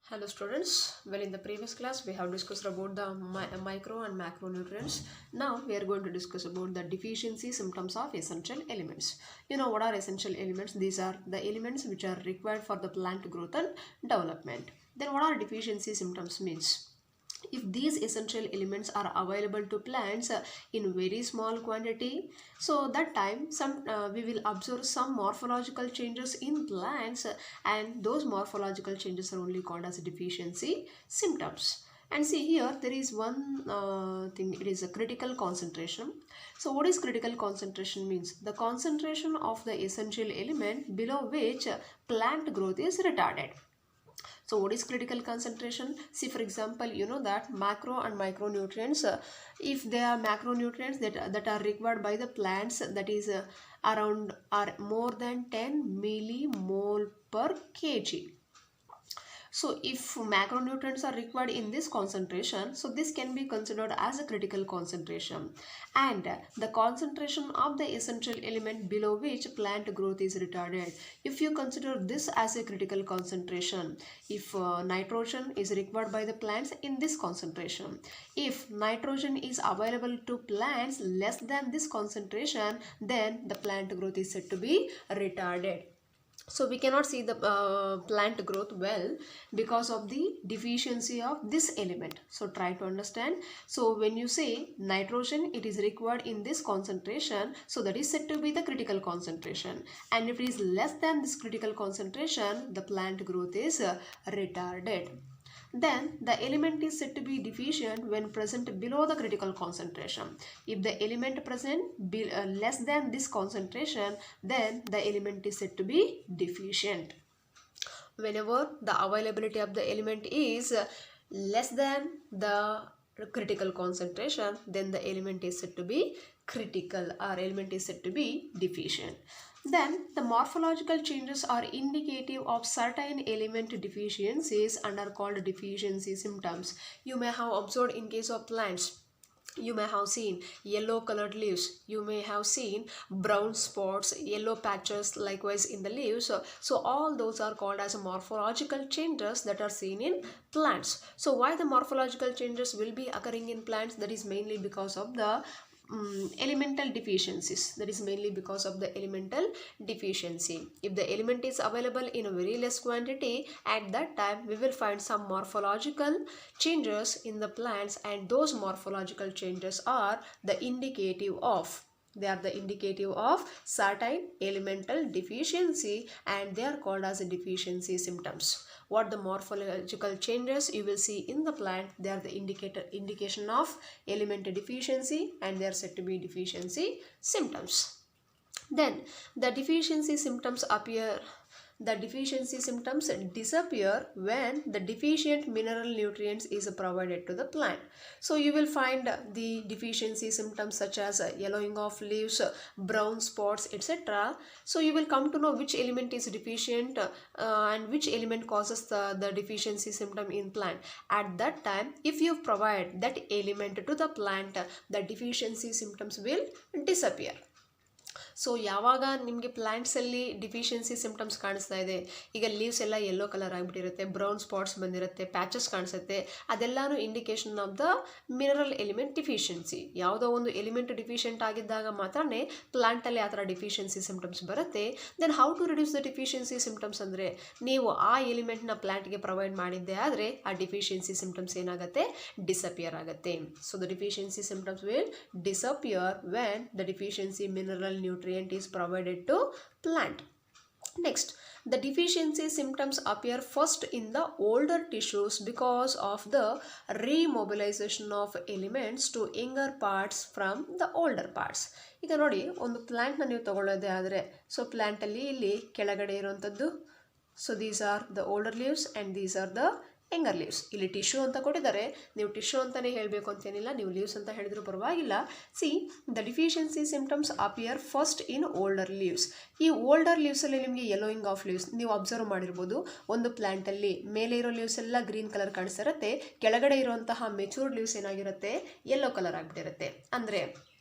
Hello students, well in the previous class we have discussed about the micro and macronutrients. Now we are going to discuss about the deficiency symptoms of essential elements. You know what are essential elements? These are the elements which are required for the plant growth and development. Then what are deficiency symptoms means? If these essential elements are available to plants in very small quantity, so that time we will observe some morphological changes in plants, and those morphological changes are only called as deficiency symptoms. And see here there is one thing, it is a critical concentration. So what is critical concentration means? The concentration of the essential element below which plant growth is retarded. So what is critical concentration? See, for example, you know that macro and micronutrients, if they are macronutrients that are required by the plants, that is are more than 10 millimole per kg. So if macronutrients are required in this concentration, so this can be considered as a critical concentration. And the concentration of the essential element below which plant growth is retarded. If you consider this as a critical concentration, if nitrogen is required by the plants in this concentration, if nitrogen is available to plants less than this concentration, then the plant growth is said to be retarded. So we cannot see the plant growth well because of the deficiency of this element. So try to understand. So when you say nitrogen, it is required in this concentration, so that is said to be the critical concentration. And if it is less than this critical concentration, the plant growth is retarded. Then the element is said to be deficient when present below the critical concentration. If the element present less than this concentration, then the element is said to be deficient. Whenever the availability of the element is less than the critical concentration, then the element is said to be critical, or element is said to be deficient. Then the morphological changes are indicative of certain element deficiencies and are called deficiency symptoms. You may have observed in case of plants, you may have seen yellow colored leaves, you may have seen brown spots, yellow patches likewise in the leaves. So all those are called as morphological changes that are seen in plants. So why the morphological changes will be occurring in plants? That is mainly because of the elemental deficiencies. That is mainly because of the elemental deficiency. If the element is available in a very less quantity, at that time we will find some morphological changes in the plants, and those morphological changes are the indicative of certain elemental deficiency, and they are called as deficiency symptoms. What the morphological changes you will see in the plant, they are the indication of element deficiency, and they are said to be deficiency symptoms. Then the deficiency symptoms disappear when the deficient mineral nutrients is provided to the plant. So you will find the deficiency symptoms such as yellowing of leaves, brown spots, etc. So you will come to know which element is deficient and which element causes the deficiency symptom in plant. At that time, if you provide that element to the plant, the deficiency symptoms will disappear. So ಯಾವಾಗ ನಿಮಗೆ ಪ್ಲ್ಯಾಂಟ್ಸಲ್ಲಿ deficiency symptoms ಕಾಣಿಸ್ತಾ ಇದೆ, ಈಗ leaves ಎಲ್ಲ yellow colour ಆಗಿಬಿಟ್ಟಿರುತ್ತೆ, brown spots ಬಂದಿರುತ್ತೆ, patches ಕಾಣಿಸುತ್ತೆ, ಅದೆಲ್ಲನೂ indication of the mineral element deficiency. ಯಾವುದೋ ಒಂದು ಎಲಿಮೆಂಟ್ ಡಿಫಿಷಿಯೆಂಟ್ ಆಗಿದ್ದಾಗ ಮಾತ್ರನೇ ಪ್ಲಾಂಟಲ್ಲಿ ಆ ಥರ ಡಿಫಿಷಿಯನ್ಸಿ ಸಿಂಪ್ಟಮ್ಸ್ ಬರುತ್ತೆ. Then how to reduce the deficiency symptoms ಅಂದರೆ, ನೀವು ಆ ಎಲಿಮೆಂಟ್ನ ಪ್ಲಾಂಟ್ಗೆ ಪ್ರೊವೈಡ್ ಮಾಡಿದ್ದೆ ಆದರೆ ಆ ಡಿಫಿಷಿಯನ್ಸಿ ಸಿಂಪ್ಟಮ್ಸ್ ಏನಾಗುತ್ತೆ, ಡಿಸಪಿಯರ್ ಆಗುತ್ತೆ. So the deficiency symptoms will disappear when the deficiency mineral nutrient is provided to plant. Next, the deficiency symptoms appear first in the older tissues because of the remobilization of elements to younger parts from the older parts. ಈಗ ನೋಡಿ, ಒಂದು ಪ್ಲಾಂಟ್ನ ನೀವು ತಗೊಳ್ಳೋದೇ ಆದರೆ, so ಪ್ಲಾಂಟಲ್ಲಿ ಇಲ್ಲಿ ಕೆಳಗಡೆ ಇರುವಂಥದ್ದು, so these are the older leaves and these are the younger leaves. ಇಲ್ಲಿ tissue ಅಂತ ಕೊಟ್ಟಿದ್ದಾರೆ, ನೀವು ಟಿಶ್ಯೂ ಅಂತಲೇ ಹೇಳಬೇಕು ಅಂತೇನಿಲ್ಲ, ನೀವು ಲೀವ್ಸ್ ಅಂತ ಹೇಳಿದ್ರು ಪರವಾಗಿಲ್ಲ. C, the deficiency symptoms appear first in older leaves. ಈ ಓಲ್ಡರ್ ಲೀವ್ಸಲ್ಲಿ ನಿಮಗೆ ಯೆಲ್ಲೋಯಿಂಗ್ ಆಫ್ ಲೀವ್ಸ್ ನೀವು ಅಬ್ಸರ್ವ್ ಮಾಡಿರ್ಬೋದು. ಒಂದು ಪ್ಲ್ಯಾಂಟಲ್ಲಿ ಮೇಲೆ ಇರೋ ಲೀವ್ಸ್ ಎಲ್ಲ ಗ್ರೀನ್ ಕಲರ್ ಕಾಣಿಸ್ತಿರುತ್ತೆ, ಕೆಳಗಡೆ ಇರುವಂತಹ ಮೆಚೂರ್ಡ್ ಲೀವ್ಸ್ ಏನಾಗಿರುತ್ತೆ, ಯೆಲ್ಲೋ ಕಲರ್ ಆಗಿಬಿಟ್ಟಿರುತ್ತೆ. ಅಂದರೆ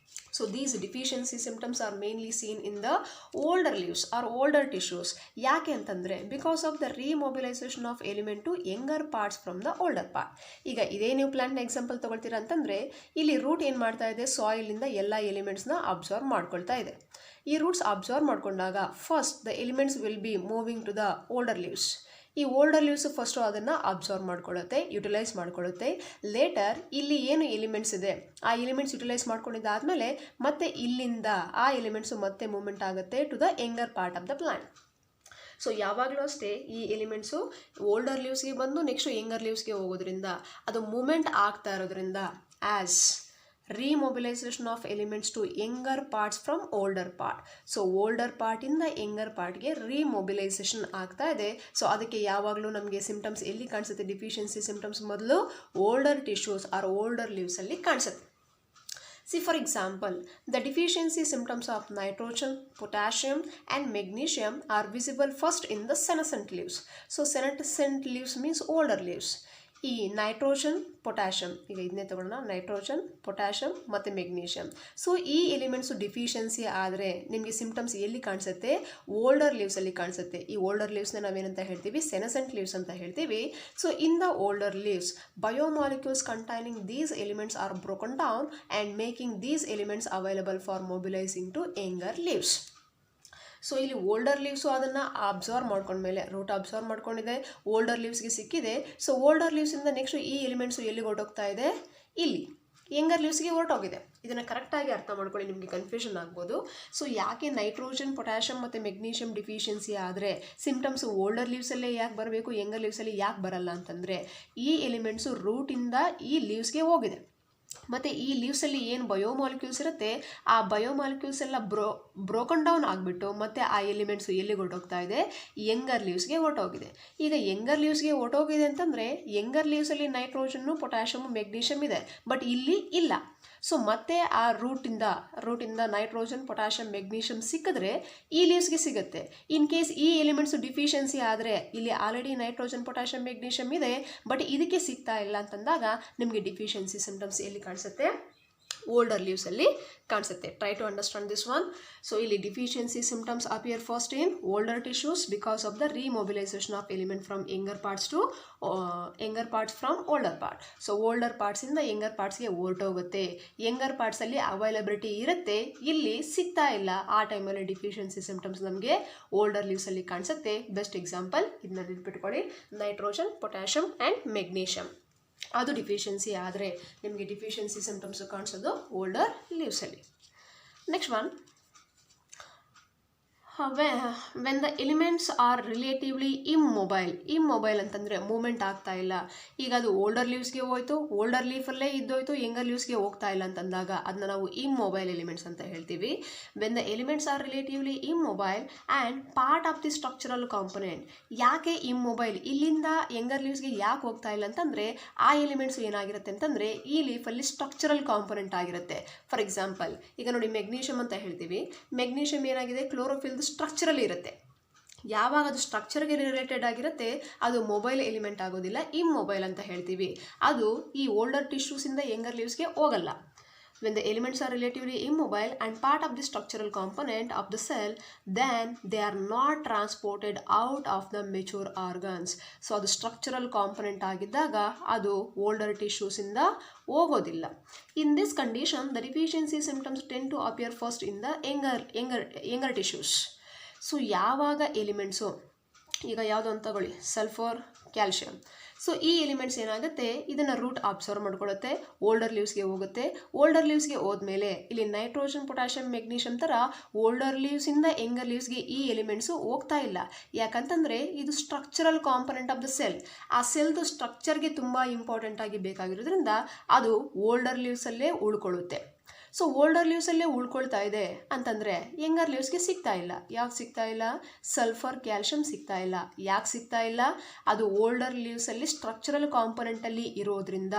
So these deficiency symptoms are mainly seen in the older leaves or older tissues. ಯಾಕೆ ಅಂತಂದರೆ because of the remobilization of element to younger parts from the older part. ಈಗ ಇದೇ ನೀವು ಪ್ಲಾಂಟ್ನ example ತೊಗೊಳ್ತೀರಾ ಅಂತಂದರೆ ಇಲ್ಲಿ root ಏನು ಮಾಡ್ತಾ ಇದೆ, ಸಾಯಿಲಿಂದ ಎಲ್ಲ ಎಲಿಮೆಂಟ್ಸ್ನ ಅಬ್ಸರ್ವ್ ಮಾಡ್ಕೊಳ್ತಾ ಇದೆ. ಈ ರೂಟ್ಸ್ ಅಬ್ಸರ್ವ್ ಮಾಡ್ಕೊಂಡಾಗ first the elements will be moving to the older leaves. ಈ ಓಲ್ಡರ್ ಲೀವ್ಸು ಫಸ್ಟು ಅದನ್ನು ಅಬ್ಸರ್ವ್ ಮಾಡ್ಕೊಳ್ಳುತ್ತೆ, ಯುಟಿಲೈಸ್ ಮಾಡ್ಕೊಳ್ಳುತ್ತೆ. ಲೇಟರ್ ಇಲ್ಲಿ ಏನು ಎಲಿಮೆಂಟ್ಸ್ ಇದೆ ಆ ಎಲಿಮೆಂಟ್ಸ್ ಯುಟಿಲೈಸ್ ಮಾಡ್ಕೊಂಡಿದ್ದಾದಮೇಲೆ ಮತ್ತೆ ಇಲ್ಲಿಂದ ಆ ಎಲಿಮೆಂಟ್ಸು ಮತ್ತೆ ಮೂವ್ಮೆಂಟ್ ಆಗುತ್ತೆ to the younger part of the plant. So ಯಾವಾಗಲೂ ಅಷ್ಟೇ ಈ ಎಲಿಮೆಂಟ್ಸು ಓಲ್ಡರ್ ಲೀವ್ಸ್ಗೆ ಬಂದು ನೆಕ್ಸ್ಟು ಯಂಗರ್ ಲೀವ್ಸ್ಗೆ ಹೋಗೋದ್ರಿಂದ ಅದು ಮೂವ್ಮೆಂಟ್ ಆಗ್ತಾ ಇರೋದ್ರಿಂದ as remobilization of elements to younger parts from older part. So older ಪಾರ್ಟಿಂದ ಯಂಗರ್ ಪಾರ್ಟ್ಗೆ ರೀಮೊಬಿಲೈಸೇಷನ್ ಆಗ್ತಾ ಇದೆ. ಸೊ ಅದಕ್ಕೆ ಯಾವಾಗಲೂ ನಮಗೆ ಸಿಂಪ್ಟಮ್ಸ್ ಎಲ್ಲಿ ಕಾಣಿಸುತ್ತೆ, ಡಿಫಿಷಿಯನ್ಸಿ ಸಿಂಪ್ಟಮ್ಸ್ ಮೊದಲು ಓಲ್ಡರ್ ಟಿಶ್ಯೂಸ್ ಆರ್ ಓಲ್ಡರ್ ಲೀವ್ಸಲ್ಲಿ ಕಾಣಿಸುತ್ತೆ. See, for example, the deficiency symptoms of nitrogen, potassium and magnesium are visible first in the senescent leaves. So senescent leaves means older leaves. ಈ nitrogen potassium, ಈಗ ಇದನ್ನೇ ತಗೊಳ್ಳೋಣ, nitrogen potassium ಮತ್ತು magnesium. So ಈ elements deficiency ಆದರೆ ನಿಮಗೆ symptoms ಎಲ್ಲಿ ಕಾಣಿಸುತ್ತೆ, ಓಲ್ಡರ್ ಲೀವ್ಸಲ್ಲಿ ಕಾಣಿಸುತ್ತೆ. ಈ ಓಲ್ಡರ್ ಲೀವ್ಸ್ನ ನಾವೇನಂತ ಹೇಳ್ತೀವಿ, ಸೆನೆಸೆಂಟ್ ಲೀವ್ಸ್ ಅಂತ ಹೇಳ್ತೀವಿ. So in the older leaves biomolecules containing these elements are broken down and making these elements available for mobilising to younger leaves. So ಇಲ್ಲಿ ಓಲ್ಡರ್ ಲೀವ್ಸು ಅದನ್ನು ಅಬ್ಸರ್ವ್ ಮಾಡ್ಕೊಂಡ್ಮೇಲೆ ರೂಟ್ ಅಬ್ಸರ್ವ್ ಮಾಡ್ಕೊಂಡಿದೆ, ಓಲ್ಡರ್ ಲೀವ್ಸ್ಗೆ ಸಿಕ್ಕಿದೆ. ಸೊ ಓಲ್ಡರ್ ಲೀವ್ಸಿಂದ next ಈ elements ಎಲ್ಲಿಗೆ ಹೊರಟೋಗ್ತಾ ಇದೆ, ಇಲ್ಲಿ ಯಂಗರ್ ಲೀವ್ಸ್ಗೆ ಹೊರಟೋಗಿದೆ. ಇದನ್ನು ಕರೆಕ್ಟಾಗಿ ಅರ್ಥ ಮಾಡ್ಕೊಳ್ಳಿ, ನಿಮಗೆ ಕನ್ಫ್ಯೂಷನ್ ಆಗ್ಬೋದು. ಸೊ ಯಾಕೆ ನೈಟ್ರೋಜನ್, ಪೊಟ್ಯಾಷಿಯಮ್ ಮತ್ತು ಮೆಗ್ನೀಷಿಯಮ್ ಡಿಫಿಷಿಯನ್ಸಿ ಆದರೆ ಸಿಂಪ್ಟಮ್ಸು ಓಲ್ಡರ್ ಲೀವ್ಸಲ್ಲೇ ಯಾಕೆ ಬರಬೇಕು, ಯಂಗರ್ ಲೀವ್ಸಲ್ಲಿ ಯಾಕೆ ಬರಲ್ಲ ಅಂತಂದರೆ ಈ ಎಲಿಮೆಂಟ್ಸು ರೂಟಿಂದ ಈ ಲೀವ್ಸ್ಗೆ ಹೋಗಿದೆ. ಮತ್ತು ಈ ಲೀವ್ಸಲ್ಲಿ ಏನು ಬಯೋಮಾಲಿಕ್ಯೂಲ್ಸ್ ಇರುತ್ತೆ ಆ ಬಯೋಮಾಲಿಕ್ಯೂಲ್ಸ್ ಎಲ್ಲ ಬ್ರೋಕನ್ ಡೌನ್ ಆಗಿಬಿಟ್ಟು ಮತ್ತು ಆ ಎಲಿಮೆಂಟ್ಸು ಎಲ್ಲಿಗೆ ಹೊರಟೋಗ್ತಾ ಇದೆ, ಯಂಗರ್ ಲೀವ್ಸ್ಗೆ ಹೊರಟೋಗಿದೆ. ಈಗ ಯಂಗರ್ ಲೀವ್ಸ್ಗೆ ಹೊರಟೋಗಿದೆ ಅಂತಂದರೆ ಯಂಗರ್ ಲೀವ್ಸಲ್ಲಿ ನೈಟ್ರೋಜನ್ನು, ಪೊಟ್ಯಾಷಿಯಮ್, ಮೆಗ್ನೀಷಿಯಮ್ ಇದೆ, ಬಟ್ ಇಲ್ಲಿ ಇಲ್ಲ. ಸೊ ಮತ್ತೆ ಆ ರೂಟಿಂದ ನೈಟ್ರೋಜನ್, ಪೊಟ್ಯಾಷಿಯಮ್, ಮೆಗ್ನೀಷಿಯಮ್ ಸಿಕ್ಕಿದ್ರೆ ಈ ಲೀವ್ಸ್ಗೆ ಸಿಗುತ್ತೆ. ಇನ್ ಕೇಸ್ ಈ ಎಲಿಮೆಂಟ್ಸು ಡಿಫಿಷಿಯನ್ಸಿ ಆದರೆ ಇಲ್ಲಿ ಆಲ್ರೆಡಿ ನೈಟ್ರೋಜನ್, ಪೊಟ್ಯಾಷಿಯಮ್, ಮೆಗ್ನೀಷಿಯಮ್ ಇದೆ, ಬಟ್ ಇದಕ್ಕೆ ಸಿಗ್ತಾ ಇಲ್ಲ ಅಂತಂದಾಗ ನಿಮಗೆ ಡಿಫಿಷಿಯನ್ಸಿ ಸಿಂಪ್ಟಮ್ಸ್ ಎಲ್ಲಿ ಕಾಣಿಸುತ್ತೆ, ಓಲ್ಡರ್ ಲೀವ್ಸಲ್ಲಿ ಕಾಣಿಸುತ್ತೆ. Try to understand this one. So ಇಲ್ಲಿ deficiency symptoms appear first in older tissues because of the remobilization of element from younger parts to younger parts from older part. So older ಪಾರ್ಟ್ಸಿಂದ younger ಪಾರ್ಟ್ಸ್ಗೆ ಹೊರಟೋಗುತ್ತೆ. Younger ಪಾರ್ಟ್ಸಲ್ಲಿ availability ಇರುತ್ತೆ, ಇಲ್ಲಿ ಸಿಗ್ತಾ ಇಲ್ಲ. ಆ ಟೈಮಲ್ಲಿ ಡಿಫಿಷಿಯನ್ಸಿ ಸಿಂಪ್ಟಮ್ಸ್ ನಮಗೆ ಓಲ್ಡರ್ ಲೀವ್ಸಲ್ಲಿ ಕಾಣಿಸುತ್ತೆ. ಬೆಸ್ಟ್ ಎಕ್ಸಾಂಪಲ್ ಇದನ್ನ ನೆನ್ಪಿಟ್ಕೊಳ್ಳಿ, ನೈಟ್ರೋಜನ್, ಪೊಟ್ಯಾಷಿಯಮ್ ಆ್ಯಂಡ್ ಮೆಗ್ನೀಷಿಯಮ್. ಅದು ಡಿಫಿಷಿಯನ್ಸಿ ಆದರೆ ನಿಮಗೆ ಡಿಫಿಷಿಯನ್ಸಿ ಸಿಂಪ್ಟಮ್ಸು ಕಾಣಿಸೋದು ಓಲ್ಡರ್ ಲೀವ್ಸಲ್ಲಿ. Next one, when the elements are relatively immobile ಅಂತಂದರೆ ಮೂಮೆಂಟ್ ಆಗ್ತಾ ಇಲ್ಲ. ಈಗ ಅದು ಓಲ್ಡರ್ ಲೀವ್ಸ್ಗೆ ಹೋಯ್ತು, ಓಲ್ಡರ್ ಲೀಫಲ್ಲೇ ಇದ್ದೋಯ್ತು, ಯಂಗರ್ ಲೀವ್ಸ್ಗೆ ಹೋಗ್ತಾ ಇಲ್ಲ ಅಂತಂದಾಗ ಅದನ್ನ ನಾವು ಇಮ್ಮೊಬೈಲ್ ಎಲಿಮೆಂಟ್ಸ್ ಅಂತ ಹೇಳ್ತೀವಿ. When the elements are relatively immobile and part of the structural component. ಯಾಕೆ ಇಮ್ಮೊಬೈಲ್, ಇಲ್ಲಿಂದ ಯಂಗರ್ ಲೀವ್ಸ್ಗೆ ಯಾಕೆ ಹೋಗ್ತಾ ಇಲ್ಲ ಅಂತಂದರೆ ಆ ಎಲಿಮೆಂಟ್ಸ್ ಏನಾಗಿರುತ್ತೆ ಅಂತಂದರೆ ಈ ಲೀಫಲ್ಲಿ ಸ್ಟ್ರಕ್ಚರಲ್ ಕಾಂಪೊನೆಂಟ್ ಆಗಿರುತ್ತೆ. ಫಾರ್ ಎಕ್ಸಾಂಪಲ್ ಈಗ ನೋಡಿ ಮೆಗ್ನೀಷಿಯಮ್ ಅಂತ ಹೇಳ್ತೀವಿ. ಮೆಗ್ನೀಷಿಯಮ್ ಏನಾಗಿದೆ, ಕ್ಲೋರೋಫಿಲ್ ಸ್ಟ್ರಕ್ಚರಲ್ಲಿ ಇರುತ್ತೆ. ಯಾವಾಗ ಅದು ಸ್ಟ್ರಕ್ಚರ್ಗೆ ರಿಲೇಟೆಡ್ ಆಗಿರುತ್ತೆ ಅದು ಮೊಬೈಲ್ ಎಲಿಮೆಂಟ್ ಆಗೋದಿಲ್ಲ, ಇಮ್ಮೊಬೈಲ್ ಅಂತ ಹೇಳ್ತೀವಿ. ಅದು ಈ ಓಲ್ಡರ್ ಟಿಶ್ಯೂಸಿಂದ ಯಂಗರ್ ಲೀವ್ಸ್ಗೆ ಹೋಗಲ್ಲ. When the elements are relatively immobile and part of the structural component of the cell, then they are not transported out of the mature organs. So ಅದು structural component ಆಗಿದ್ದಾಗ ಅದು older tissues ಇಂದ ಹೋಗೋದಿಲ್ಲ. In this condition, the deficiency symptoms tend to appear first in the younger tissues. So ಯಾವಾಗ elements, ಈಗ ಯಾವುದು ಅಂತ ತಗೊಳ್ಳಿ, ಸಲ್ಫರ್, ಕ್ಯಾಲ್ಶಿಯಂ. ಸೊ ಈ ಎಲಿಮೆಂಟ್ಸ್ ಏನಾಗುತ್ತೆ, ಇದನ್ನು ರೂಟ್ ಅಬ್ಸರ್ವ್ ಮಾಡ್ಕೊಳ್ಳುತ್ತೆ, ಓಲ್ಡರ್ ಲೀವ್ಸ್ಗೆ ಹೋಗುತ್ತೆ. ಓಲ್ಡರ್ ಲೀವ್ಸ್ಗೆ ಹೋದ್ಮೇಲೆ ಇಲ್ಲಿ ನೈಟ್ರೋಜನ್, ಪೊಟ್ಯಾಷಿಯಮ್, ಮೆಗ್ನೀಷಿಯಮ್ ಥರ ಓಲ್ಡರ್ ಲೀವ್ಸಿಂದ ಯಂಗರ್ ಲೀವ್ಸ್ಗೆ ಈ ಎಲಿಮೆಂಟ್ಸು ಹೋಗ್ತಾ ಇಲ್ಲ. ಯಾಕಂತಂದರೆ ಇದು structural component of the cell. ಆ ಸೆಲ್ದು ಸ್ಟ್ರಕ್ಚರ್ಗೆ ತುಂಬ ಇಂಪಾರ್ಟೆಂಟ್ ಆಗಿ ಬೇಕಾಗಿರೋದ್ರಿಂದ ಅದು ಓಲ್ಡರ್ ಲೀವ್ಸಲ್ಲೇ ಉಳ್ಕೊಳ್ಳುತ್ತೆ. ಸೊ ಓಲ್ಡರ್ ಲೀವ್ಸಲ್ಲೇ ಉಳ್ಕೊಳ್ತಾ ಇದೆ ಅಂತಂದರೆ ಯಂಗರ್ ಲೀವ್ಸ್ಗೆ ಸಿಗ್ತಾ ಇಲ್ಲ. ಯಾಕೆ ಸಿಗ್ತಾ ಇಲ್ಲ? ಸಲ್ಫರ್, ಕ್ಯಾಲ್ಶಿಯಂ ಸಿಗ್ತಾ ಇಲ್ಲ. ಯಾಕೆ ಸಿಗ್ತಾ ಇಲ್ಲ? ಅದು ಓಲ್ಡರ್ ಲೀವ್ಸಲ್ಲಿ ಸ್ಟ್ರಕ್ಚರಲ್ ಕಾಂಪೊನೆಂಟಲ್ಲಿ ಇರೋದ್ರಿಂದ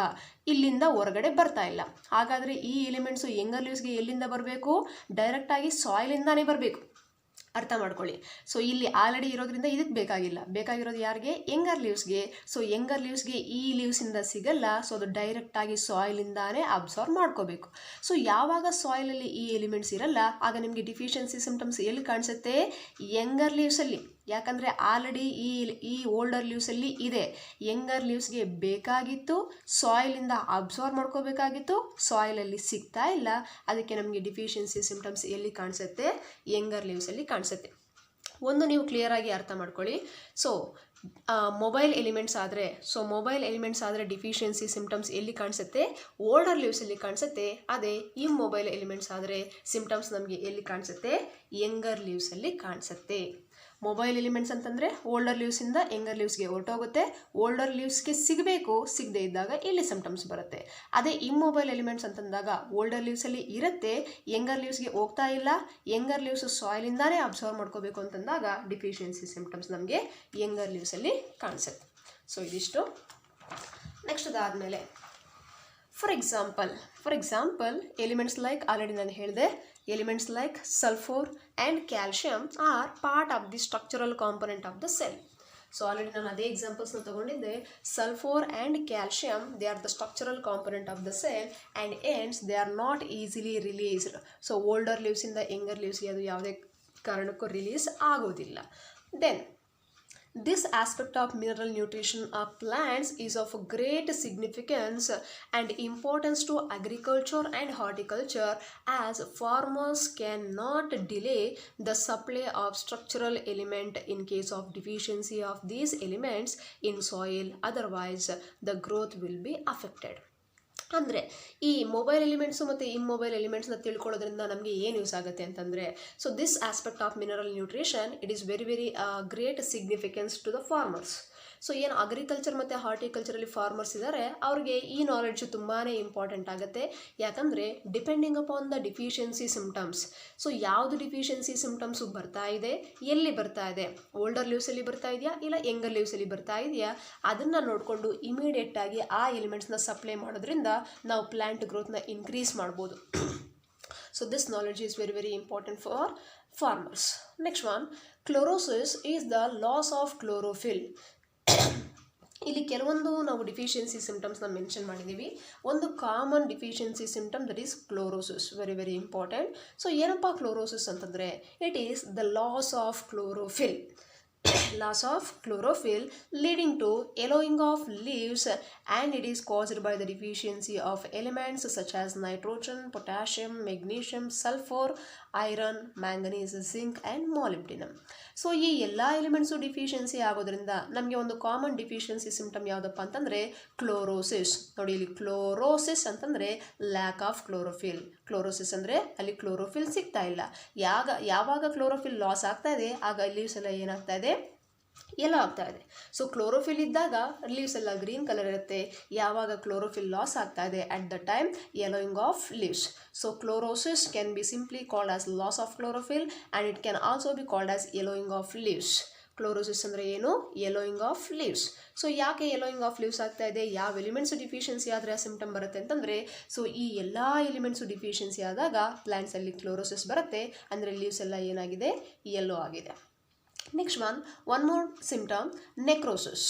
ಇಲ್ಲಿಂದ ಹೊರಗಡೆ ಬರ್ತಾ ಇಲ್ಲ. ಹಾಗಾದರೆ ಈ ಎಲಿಮೆಂಟ್ಸು ಯಂಗರ್ ಲೀವ್ಸ್ಗೆ ಎಲ್ಲಿಂದ ಬರಬೇಕು? ಡೈರೆಕ್ಟಾಗಿ ಸಾಯಿಲಿಂದಾನೇ ಬರಬೇಕು. ಅರ್ಥ ಮಾಡ್ಕೊಳ್ಳಿ. ಸೊ ಇಲ್ಲಿ ಆಲ್ರೆಡಿ ಇರೋದ್ರಿಂದ ಇದಕ್ಕೆ ಬೇಕಾಗಿರೋದು ಯಾರಿಗೆ? ಯಂಗರ್ ಲೀವ್ಸ್ಗೆ. ಸೊ ಯಂಗರ್ ಲೀವ್ಸ್ಗೆ ಈ ಲೀವ್ಸಿಂದ ಸಿಗಲ್ಲ, ಸೊ ಅದು ಡೈರೆಕ್ಟಾಗಿ ಸಾಯಿಲಿಂದಾನೇ ಅಬ್ಸಾರ್ವ್ ಮಾಡ್ಕೋಬೇಕು. ಸೊ ಯಾವಾಗ ಸಾಯಿಲಲ್ಲಿ ಈ ಎಲಿಮೆಂಟ್ಸ್ ಇರಲ್ಲ ಆಗ ನಿಮಗೆ ಡಿಫಿಷಿಯನ್ಸಿ ಸಿಂಪ್ಟಮ್ಸ್ ಎಲ್ಲಿ ಕಾಣಿಸುತ್ತೆ? ಯಂಗರ್ ಲೀವ್ಸಲ್ಲಿ. ಯಾಕಂದರೆ ಆಲ್ರೆಡಿ ಈ ಓಲ್ಡರ್ ಲೀವ್ಸಲ್ಲಿ ಇದೆ. ಯಂಗರ್ ಲೀವ್ಸ್ಗೆ ಬೇಕಾಗಿತ್ತು, ಸಾಯಿಲಿಂದ ಅಬ್ಸಾರ್ವ್ ಮಾಡ್ಕೋಬೇಕಾಗಿತ್ತು, ಸಾಯಿಲಲ್ಲಿ ಸಿಗ್ತಾ ಇಲ್ಲ. ಅದಕ್ಕೆ ನಮಗೆ ಡಿಫಿಷಿಯನ್ಸಿ ಸಿಂಪ್ಟಮ್ಸ್ ಎಲ್ಲಿ ಕಾಣಿಸುತ್ತೆ? ಯಂಗರ್ ಲೀವ್ಸಲ್ಲಿ ಕಾಣಿಸುತ್ತೆ. ಒಂದು ನೀವು ಕ್ಲಿಯರಾಗಿ ಅರ್ಥ ಮಾಡ್ಕೊಳ್ಳಿ. ಸೊ ಮೊಬೈಲ್ ಎಲಿಮೆಂಟ್ಸ್ ಆದರೆ ಡಿಫಿಷಿಯನ್ಸಿ ಸಿಂಪ್ಟಮ್ಸ್ ಎಲ್ಲಿ ಕಾಣಿಸುತ್ತೆ? ಓಲ್ಡರ್ ಲೀವ್ಸಲ್ಲಿ ಕಾಣಿಸುತ್ತೆ. ಅದೇ ಮೊಬೈಲ್ ಎಲಿಮೆಂಟ್ಸ್ ಆದರೆ ಸಿಂಪ್ಟಮ್ಸ್ ನಮಗೆ ಎಲ್ಲಿ ಕಾಣಿಸುತ್ತೆ? ಯಂಗರ್ ಲೀವ್ಸಲ್ಲಿ ಕಾಣಿಸುತ್ತೆ. ಮೊಬೈಲ್ ಎಲಿಮೆಂಟ್ಸ್ ಅಂತಂದರೆ ಓಲ್ಡರ್ ಲೀವ್ಸಿಂದ ಯಂಗರ್ ಲೀವ್ಸ್ಗೆ ಹೊರಟೋಗುತ್ತೆ. ಓಲ್ಡರ್ ಲೀವ್ಸ್ಗೆ ಸಿಗದೇ ಇದ್ದಾಗ ಇಲ್ಲಿ ಸಿಂಪ್ಟಮ್ಸ್ ಬರುತ್ತೆ. ಅದೇ ಮೊಬೈಲ್ ಎಲಿಮೆಂಟ್ಸ್ ಅಂತಂದಾಗ ಓಲ್ಡರ್ ಲೀವ್ಸಲ್ಲಿ ಇರುತ್ತೆ, ಯಂಗರ್ ಲೀವ್ಸ್ಗೆ ಹೋಗ್ತಾ ಇಲ್ಲ, ಯಂಗರ್ ಲೀವ್ಸ್ ಸಾಯಿಲಿಂದಾನೇ ಅಬ್ಸರ್ವ್ ಮಾಡ್ಕೋಬೇಕು ಅಂತಂದಾಗ ಡಿಫಿಷಿಯನ್ಸಿ ಸಿಂಪ್ಟಮ್ಸ್ ನಮಗೆ ಯಂಗರ್ ಲೀವ್ಸಲ್ಲಿ ಕಾಣಿಸುತ್ತೆ. ಸೊ ಇದಿಷ್ಟು. ನೆಕ್ಸ್ಟ್ ಅದಾದಮೇಲೆ for example elements like already ನಾನು ಹೇಳಿದೆ, elements like sulphur and calcium are part of the structural component of the cell. So already ನಾನು ಅದೇ ಎಕ್ಸಾಂಪಲ್ಸ್ನ ತೊಗೊಂಡಿದ್ದೆ. Sulphur and calcium they are the structural component of the cell and hence they are not easily released. So older ಲೀವ್ಸಿಂದ younger ಲೀವ್ಸ್ಗೆ ಅದು ಯಾವುದೇ ಕಾರಣಕ್ಕೂ release ಆಗೋದಿಲ್ಲ. Then this aspect of mineral nutrition of plants is of great significance and importance to agriculture and horticulture, as farmers cannot delay the supply of structural element in case of deficiency of these elements in soil, otherwise the growth will be affected. ಅಂದರೆ ಈ mobile elements ಮತ್ತು mobile ಎಲಿಮೆಂಟ್ಸ್ನ ತಿಳ್ಕೊಳ್ಳೋದ್ರಿಂದ ನಮಗೆ ಏನು use ಆಗುತ್ತೆ ಅಂತಂದರೆ, so this aspect of mineral nutrition it is very great significance to the farmers. So ಏನು ಅಗ್ರಿಕಲ್ಚರ್ ಮತ್ತು ಹಾರ್ಟಿಕಲ್ಚರಲ್ಲಿ ಫಾರ್ಮರ್ಸ್ ಇದ್ದಾರೆ ಅವ್ರಿಗೆ ಈ ನಾಲೆಡ್ಜು ತುಂಬಾ ಇಂಪಾರ್ಟೆಂಟ್ ಆಗುತ್ತೆ. ಯಾಕಂದರೆ depending upon the deficiency symptoms. So ಯಾವುದು ಡಿಫಿಷಿಯನ್ಸಿ ಸಿಂಪ್ಟಮ್ಸು ಬರ್ತಾ ಇದೆ, ಎಲ್ಲಿ ಬರ್ತಾ ಇದೆ, ಓಲ್ಡರ್ ಲೀವ್ಸಲ್ಲಿ ಬರ್ತಾ ಇದೆಯಾ ಇಲ್ಲ ಯಂಗರ್ ಲೀವ್ಸಲ್ಲಿ ಬರ್ತಾ ಇದೆಯಾ, ಅದನ್ನು ನೋಡಿಕೊಂಡು ಇಮಿಡಿಯೇಟಾಗಿ ಆ ಎಲಿಮೆಂಟ್ಸ್ನ ಸಪ್ಲೈ ಮಾಡೋದ್ರಿಂದ ನಾವು ಪ್ಲ್ಯಾಂಟ್ ಗ್ರೋತ್ನ ಇನ್ಕ್ರೀಸ್ ಮಾಡ್ಬೋದು. So this knowledge is very important for farmers. Next one, chlorosis is the loss of chlorophyll. ಇಲ್ಲಿ ಕೆಲವೊಂದು ನಾವು ಡಿಫಿಷಿಯನ್ಸಿ ಸಿಂಪ್ಟಮ್ಸ್ನ ಮೆನ್ಷನ್ ಮಾಡಿದ್ದೀವಿ. ಒಂದು common deficiency symptom that is chlorosis, very important. So ಏನಪ್ಪ ಕ್ಲೋರೋಸಿಸ್ ಅಂತಂದರೆ, it is the loss of chlorophyll. Loss of chlorophyll leading to yellowing of leaves, and it is caused by the deficiency of elements such as nitrogen, potassium, magnesium, sulfur, iron, manganese, zinc and molybdenum. So ಈ ಎಲ್ಲ elements deficiency ಆಗೋದ್ರಿಂದ ನಮಗೆ ಒಂದು common deficiency symptom ಯಾವುದಪ್ಪ ಅಂತಂದರೆ chlorosis. ನೋಡಿ, ಇಲ್ಲಿ chlorosis ಅಂತಂದರೆ ಲ್ಯಾಕ್ ಆಫ್ ಕ್ಲೋರೋಫಿಲ್. ಕ್ಲೋರೋಸಿಸ್ ಅಂದರೆ ಅಲ್ಲಿ ಕ್ಲೋರೋಫಿಲ್ ಸಿಗ್ತಾ ಇಲ್ಲ. ಯಾವಾಗ ಕ್ಲೋರೋಫಿಲ್ ಲಾಸ್ ಆಗ್ತಾ ಇದೆ ಆಗ ಲೀವ್ಸ್ ಎಲ್ಲ ಏನಾಗ್ತಾ ಇದೆ, ಎಲ್ಲೋ ಆಗ್ತಾ ಇದೆ. ಸೊ ಕ್ಲೋರೋಫಿಲ್ ಇದ್ದಾಗ ಲೀವ್ಸ್ ಎಲ್ಲ ಗ್ರೀನ್ ಕಲರ್ ಇರುತ್ತೆ. ಯಾವಾಗ ಕ್ಲೋರೋಫಿಲ್ ಲಾಸ್ ಆಗ್ತಾ ಇದೆ at the time yellowing of leaves. So chlorosis can be simply called as loss of chlorophyll and it can also be called as yellowing of leaves. Chlorosis ಅಂದರೆ ಏನು? Yellowing of leaves. So ಯಾಕೆ yellowing of leaves ಆಗ್ತಾ ಇದೆ, ಯಾವ elements deficiency ಆದರೆ ಆ symptom ಬರುತ್ತೆ ಅಂತಂದರೆ, ಸೊ ಈ ಎಲ್ಲ ಎಲಿಮೆಂಟ್ಸು ಡಿಫಿಷಿಯನ್ಸಿ ಆದಾಗ ಪ್ಲ್ಯಾಂಟ್ಸಲ್ಲಿ ಕ್ಲೋರೋಸಿಸ್ ಬರುತ್ತೆ. ಅಂದರೆ ಲೀವ್ಸ್ ಎಲ್ಲ ಏನಾಗಿದೆ, ಯೆಲ್ಲೋ ಆಗಿದೆ. Next one more symptom, necrosis.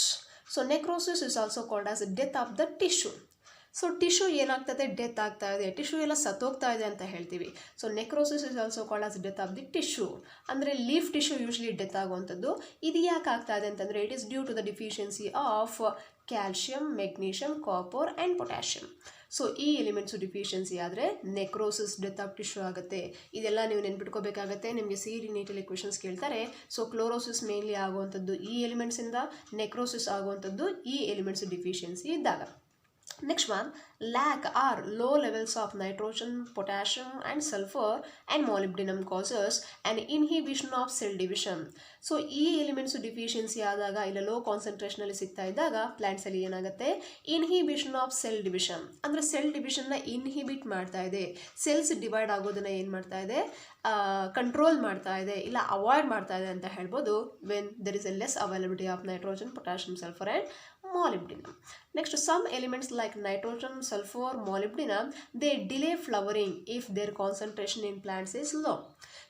So necrosis is also called as death of the tissue. So tissue ಏನಾಗ್ತದೆ, ಡೆತ್ ಆಗ್ತಾ ಇದೆ, ಟಿಶ್ಯೂ ಎಲ್ಲ ಸತ್ತೋಗ್ತಾ ಇದೆ ಅಂತ ಹೇಳ್ತೀವಿ. So necrosis is also called as death of the tissue. ಅಂದರೆ ಲೀಫ್ ಟಿಶ್ಯೂ ಯೂಶ್ವಲಿ ಡೆತ್ ಆಗುವಂಥದ್ದು. ಇದು ಯಾಕೆ ಆಗ್ತಾ ಇದೆ ಅಂತಂದರೆ, it is due to the deficiency of calcium, magnesium, copper and potassium. So ಈ ಎಲಿಮೆಂಟ್ಸು ಡಿಫಿಷಿಯನ್ಸಿ ಆದರೆ ನೆಕ್ರೋಸಿಸ್, ಡೆತ್ ಆಫ್ ಟಿಶ್ಯೂ ಆಗುತ್ತೆ. ಇದೆಲ್ಲ ನೀವು ನೆನ್ಪಿಟ್ಕೋಬೇಕಾಗತ್ತೆ. ನಿಮಗೆ ಸಿಇಟಿ ನೀಟಲ್ಲಿ ಕ್ವೆಶನ್ಸ್ ಕೇಳ್ತಾರೆ. ಸೊ ಕ್ಲೋರೋಸಿಸ್ ಮೇನ್ಲಿ ಆಗುವಂಥದ್ದು ಈ ಎಲಿಮೆಂಟ್ಸಿಂದ, ನೆಕ್ರೋಸಿಸ್ ಆಗುವಂಥದ್ದು ಈ ಎಲಿಮೆಂಟ್ಸ್ ಡಿಫಿಷಿಯನ್ಸಿ ಇದ್ದಾಗ. Next one, lack or low levels of nitrogen, potassium and sulfur and molybdenum causes an inhibition of cell division. So ಈ ಎಲಿಮೆಂಟ್ಸು ಡಿಫಿಷಿಯನ್ಸಿ ಆದಾಗ, ಇಲ್ಲ ಲೋ ಕಾನ್ಸಂಟ್ರೇಷನಲ್ಲಿ ಸಿಗ್ತಾ ಇದ್ದಾಗ ಪ್ಲ್ಯಾಂಟ್ಸಲ್ಲಿ ಏನಾಗುತ್ತೆ, ಇನ್ಹಿಬಿಷನ್ ಆಫ್ ಸೆಲ್ ಡಿವಿಷನ್. ಅಂದರೆ ಸೆಲ್ ಡಿವಿಷನ್ನ ಇನ್ಹಿಬಿಟ್ ಮಾಡ್ತಾ ಇದೆ. ಸೆಲ್ಸ್ ಡಿವೈಡ್ ಆಗೋದನ್ನು ಏನು ಮಾಡ್ತಾ ಇದೆ, ಕಂಟ್ರೋಲ್ ಮಾಡ್ತಾ ಇದೆ, ಇಲ್ಲ ಅವಾಯ್ಡ್ ಮಾಡ್ತಾ ಇದೆ ಅಂತ ಹೇಳ್ಬೋದು. When there is A less availability of nitrogen, potassium, sulphur and molybdenum. Next, some elements like nitrogen, sulfur, molybdenum, they delay flowering if their concentration in plants is low.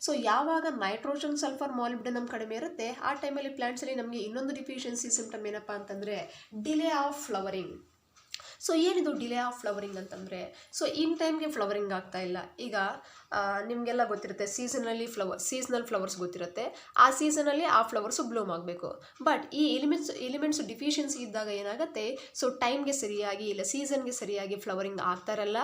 So ಯಾವಾಗ nitrogen sulphur molybdenum ಕಡಿಮೆ ಇರುತ್ತೆ ಆ ಟೈಮಲ್ಲಿ ಪ್ಲಾಂಟ್ಸಲ್ಲಿ ನಮಗೆ ಇನ್ನೊಂದು deficiency symptom ಏನಪ್ಪ ಅಂತಂದರೆ delay of flowering. So ಏನಿದು ಡಿಲೇ ಆಫ್ ಫ್ಲವರಿಂಗ್ ಅಂತಂದರೆ, ಸೊ ಇನ್ ಟೈಮ್ಗೆ ಫ್ಲವರಿಂಗ್ ಆಗ್ತಾ ಇಲ್ಲ. ಈಗ ನಿಮಗೆಲ್ಲ ಗೊತ್ತಿರುತ್ತೆ ಸೀಸನಲ್ ಫ್ಲವರ್ಸ್ ಗೊತ್ತಿರುತ್ತೆ. ಆ ಸೀಸನಲ್ಲಿ ಆ ಫ್ಲವರ್ಸು ಬ್ಲೂಮ್ ಆಗಬೇಕು. ಬಟ್ ಈ ಎಲಿಮೆಂಟ್ಸ್ ಡಿಫಿಷಿಯನ್ಸಿ ಇದ್ದಾಗ ಏನಾಗುತ್ತೆ, ಸೊ ಟೈಮ್ಗೆ ಸರಿಯಾಗಿ ಇಲ್ಲ ಸೀಸನ್ಗೆ ಸರಿಯಾಗಿ ಫ್ಲವರಿಂಗ್ ಆಗ್ತಾ ಇರಲ್ಲ.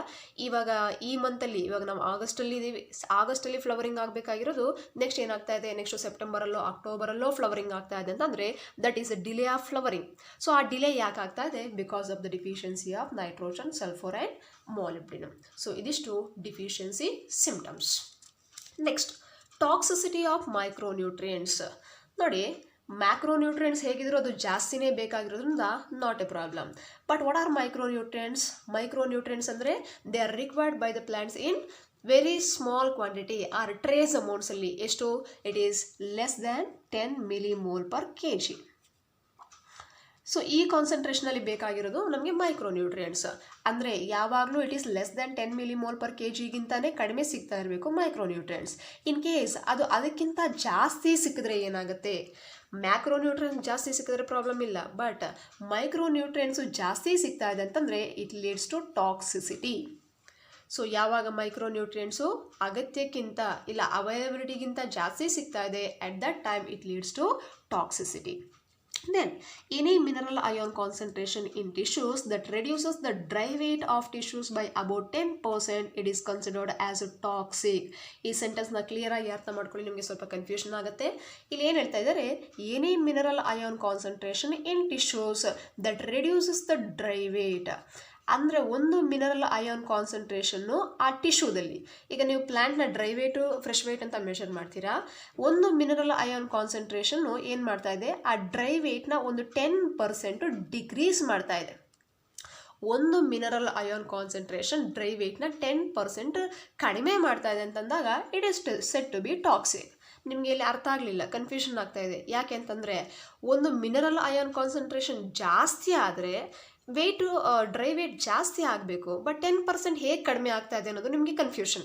ಇವಾಗ ಈ ಮಂತಲ್ಲಿ ಇವಾಗ ನಾವು ಆಗಸ್ಟಲ್ಲಿ ಇದ್ದೀವಿ, ಆಗಸ್ಟಲ್ಲಿ ಫ್ಲವರಿಂಗ್ ಆಗಬೇಕಾಗಿರೋದು ನೆಕ್ಸ್ಟ್ ಏನಾಗ್ತಾ ಇದೆ, ನೆಕ್ಸ್ಟ್ ಸೆಪ್ಟೆಂಬರಲ್ಲೋ ಅಕ್ಟೋಬರಲ್ಲೋ ಫ್ಲವರಿಂಗ್ ಆಗ್ತಾ ಇದೆ ಅಂತಂದರೆ that is a delay of flowering. So ಆ ಡಿಲೇ ಯಾಕೆ ಆಗ್ತಾ ಇದೆ, because of the deficiency of nitrogen, sulphur and molybdenum. So ಇದಿಷ್ಟು deficiency symptoms. Next, toxicity of micronutrients. ನೋಡಿ, ಮ್ಯಾಕ್ರೋನ್ಯೂಟ್ರಿಯೆಂಟ್ಸ್ ಹೇಗಿದ್ರು ಅದು ಜಾಸ್ತಿನೇ ಬೇಕಾಗಿರೋದ್ರಿಂದ not a problem. But what are micronutrients? Micronutrients ಅಂದರೆ they are required by the plants in very small quantity or trace ಅಮೌಂಟ್ಸಲ್ಲಿ. ಎಷ್ಟು? It is less than 10 millimole per kg. So ಈ ಕಾನ್ಸಂಟ್ರೇಷನಲ್ಲಿ ಬೇಕಾಗಿರೋದು ನಮಗೆ ಮೈಕ್ರೋನ್ಯೂಟ್ರಿಯೆಂಟ್ಸ್. ಅಂದರೆ ಯಾವಾಗಲೂ it is less than 10 millimole per kg ಕಡಿಮೆ ಸಿಗ್ತಾ ಇರಬೇಕು ಮೈಕ್ರೋನ್ಯೂಟ್ರಿಯೆಂಟ್ಸ್. ಇನ್ ಕೇಸ್ ಅದು ಅದಕ್ಕಿಂತ ಜಾಸ್ತಿ ಸಿಕ್ಕಿದ್ರೆ ಏನಾಗುತ್ತೆ, ಮ್ಯಾಕ್ರೋನ್ಯೂಟ್ರಿಯೆಂಟ್ಸ್ ಜಾಸ್ತಿ ಸಿಕ್ಕಿದ್ರೆ ಪ್ರಾಬ್ಲಮ್ ಇಲ್ಲ, ಬಟ್ ಮೈಕ್ರೋನ್ಯೂಟ್ರಿಯೆಂಟ್ಸು ಜಾಸ್ತಿ ಸಿಗ್ತಾ ಇದೆ ಅಂತಂದರೆ it leads to toxicity. So ಯಾವಾಗ ಮೈಕ್ರೋನ್ಯೂಟ್ರಿಯೆಂಟ್ಸು ಅಗತ್ಯಕ್ಕಿಂತ ಇಲ್ಲ ಅವೈಲಬಿಲಿಟಿಗಿಂತ ಜಾಸ್ತಿ ಸಿಗ್ತಾ ಇದೆ, at that time it leads to toxicity. Then, any mineral ion concentration in tissues that reduces the dry weight of tissues by about 10%, it is considered as a toxic. ಈ ಸೆಂಟೆನ್ಸ್ನ clear ಆಗಿ ಅರ್ಥ ಮಾಡ್ಕೊಳ್ಳಿ, ನಿಮಗೆ ಸ್ವಲ್ಪ ಕನ್ಫ್ಯೂಷನ್ ಆಗುತ್ತೆ. ಇಲ್ಲಿ ಏನು ಹೇಳ್ತಾ ಇದ್ದಾರೆ, any mineral ion concentration in tissues that reduces the dry weight. ಅಂದರೆ ಒಂದು ಮಿನರಲ್ ಅಯಾನ್ ಕಾನ್ಸಂಟ್ರೇಷನ್ನು ಆ ಟಿಶ್ಯೂದಲ್ಲಿ, ಈಗ ನೀವು ಪ್ಲ್ಯಾಂಟ್ನ ಡ್ರೈ ವೇಟು ಫ್ರೆಶ್ ವೇಟ್ ಅಂತ ಮೆಷರ್ ಮಾಡ್ತೀರಾ, ಒಂದು ಮಿನರಲ್ ಅಯಾನ್ ಕಾನ್ಸಂಟ್ರೇಷನ್ನು ಏನು ಮಾಡ್ತಾ ಇದೆ, ಆ ಡ್ರೈ ವೇಟ್ನ ಒಂದು 10% ಡಿಕ್ರೀಸ್ ಮಾಡ್ತಾ ಇದೆ. ಒಂದು ಮಿನರಲ್ ಅಯಾನ್ ಕಾನ್ಸಂಟ್ರೇಷನ್ ಡ್ರೈ ವೇಟ್ನ 10% ಕಡಿಮೆ ಮಾಡ್ತಾ ಇದೆ ಅಂತಂದಾಗ it is said to be toxic. ನಿಮಗೆ ಇಲ್ಲಿ ಅರ್ಥ ಆಗಲಿಲ್ಲ, ಕನ್ಫ್ಯೂಷನ್ ಆಗ್ತಾ ಇದೆ. ಯಾಕೆ ಅಂತಂದರೆ ಒಂದು ಮಿನರಲ್ ಅಯಾನ್ ಕಾನ್ಸಂಟ್ರೇಷನ್ ಜಾಸ್ತಿ ಆದರೆ ವೇಟು ಡ್ರೈ ವೇಟ್ ಜಾಸ್ತಿ ಆಗಬೇಕು, ಬಟ್ 10% ಹೇಗೆ ಕಡಿಮೆ ಆಗ್ತಾ ಇದೆ ಅನ್ನೋದು ನಿಮಗೆ confusion.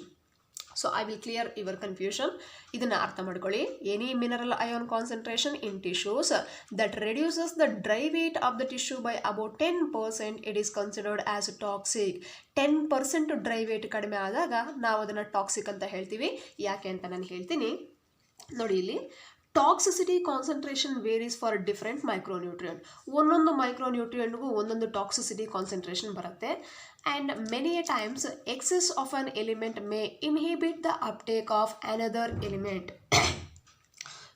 So I will clear your confusion. ಇದನ್ನು ಅರ್ಥ ಮಾಡ್ಕೊಳ್ಳಿ. Any mineral ion concentration in tissues that reduces the dry weight of the tissue by about 10%, it is considered as toxic. 10% dry weight ಕಡಿಮೆ ಆದಾಗ ನಾವು ಅದನ್ನು ಟಾಕ್ಸಿಕ್ ಅಂತ ಹೇಳ್ತೀವಿ. ಯಾಕೆ ಅಂತ ನಾನು ಹೇಳ್ತೀನಿ ನೋಡಿ. ಇಲ್ಲಿ toxicity concentration varies for different micronutrient. ಒಂದೊಂದು ಮೈಕ್ರೋನ್ಯೂಟ್ರಿಯೆಂಟ್ಗೂ ಒಂದೊಂದು ಟಾಕ್ಸಿಸಿಟಿ ಕಾನ್ಸಂಟ್ರೇಷನ್ ಬರುತ್ತೆ. And many a times excess of an element may inhibit the uptake of another element.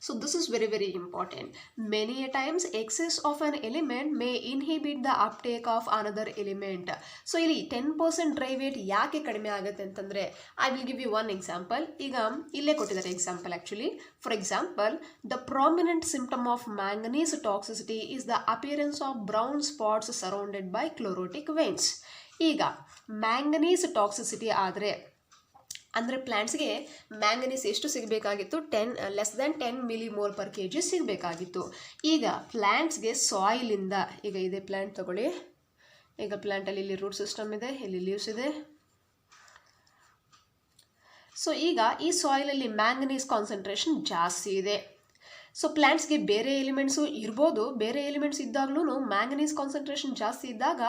So this is very very important. Many a times excess of an element may inhibit the uptake of another element. So ಇಲ್ಲಿ 10% dry wait ಯಾಕೆ ಕಡಿಮೆ ಆಗುತ್ತೆ ಅಂತಂದರೆ I will give you one example. ಈಗ ಇಲ್ಲೇ ಕೊಟ್ಟಿದ್ದಾರೆ example actually. For example, the prominent symptom of manganese toxicity is the appearance of brown spots surrounded by chlorotic veins. ಈಗ manganese toxicity ಆದರೆ ಅಂದರೆ ಪ್ಲ್ಯಾಂಟ್ಸ್ಗೆ ಮ್ಯಾಂಗನೀಸ್ ಎಷ್ಟು ಸಿಗಬೇಕಾಗಿತ್ತು, less than 10 millimole per kg ಸಿಗಬೇಕಾಗಿತ್ತು. ಈಗ ಪ್ಲ್ಯಾಂಟ್ಸ್ಗೆ ಸಾಯಿಲಿಂದ, ಈಗ ಇದೆ ಪ್ಲ್ಯಾಂಟ್ ತಗೊಳ್ಳಿ, ಈಗ ಪ್ಲ್ಯಾಂಟಲ್ಲಿ ಇಲ್ಲಿ ರೂಟ್ ಸಿಸ್ಟಮ್ ಇದೆ, ಇಲ್ಲಿ ಲೀವ್ಸ್ ಇದೆ. ಸೊ ಈಗ ಈ ಸಾಯಿಲಲ್ಲಿ ಮ್ಯಾಂಗನೀಸ್ ಕಾನ್ಸಂಟ್ರೇಷನ್ ಜಾಸ್ತಿ ಇದೆ. ಸೊ ಪ್ಲ್ಯಾಂಟ್ಸ್ಗೆ ಬೇರೆ ಎಲಿಮೆಂಟ್ಸು ಇರ್ಬೋದು, ಬೇರೆ ಎಲಿಮೆಂಟ್ಸ್ ಇದ್ದಾಗಲೂ ಮ್ಯಾಂಗನೀಸ್ ಕಾನ್ಸಂಟ್ರೇಷನ್ ಜಾಸ್ತಿ ಇದ್ದಾಗ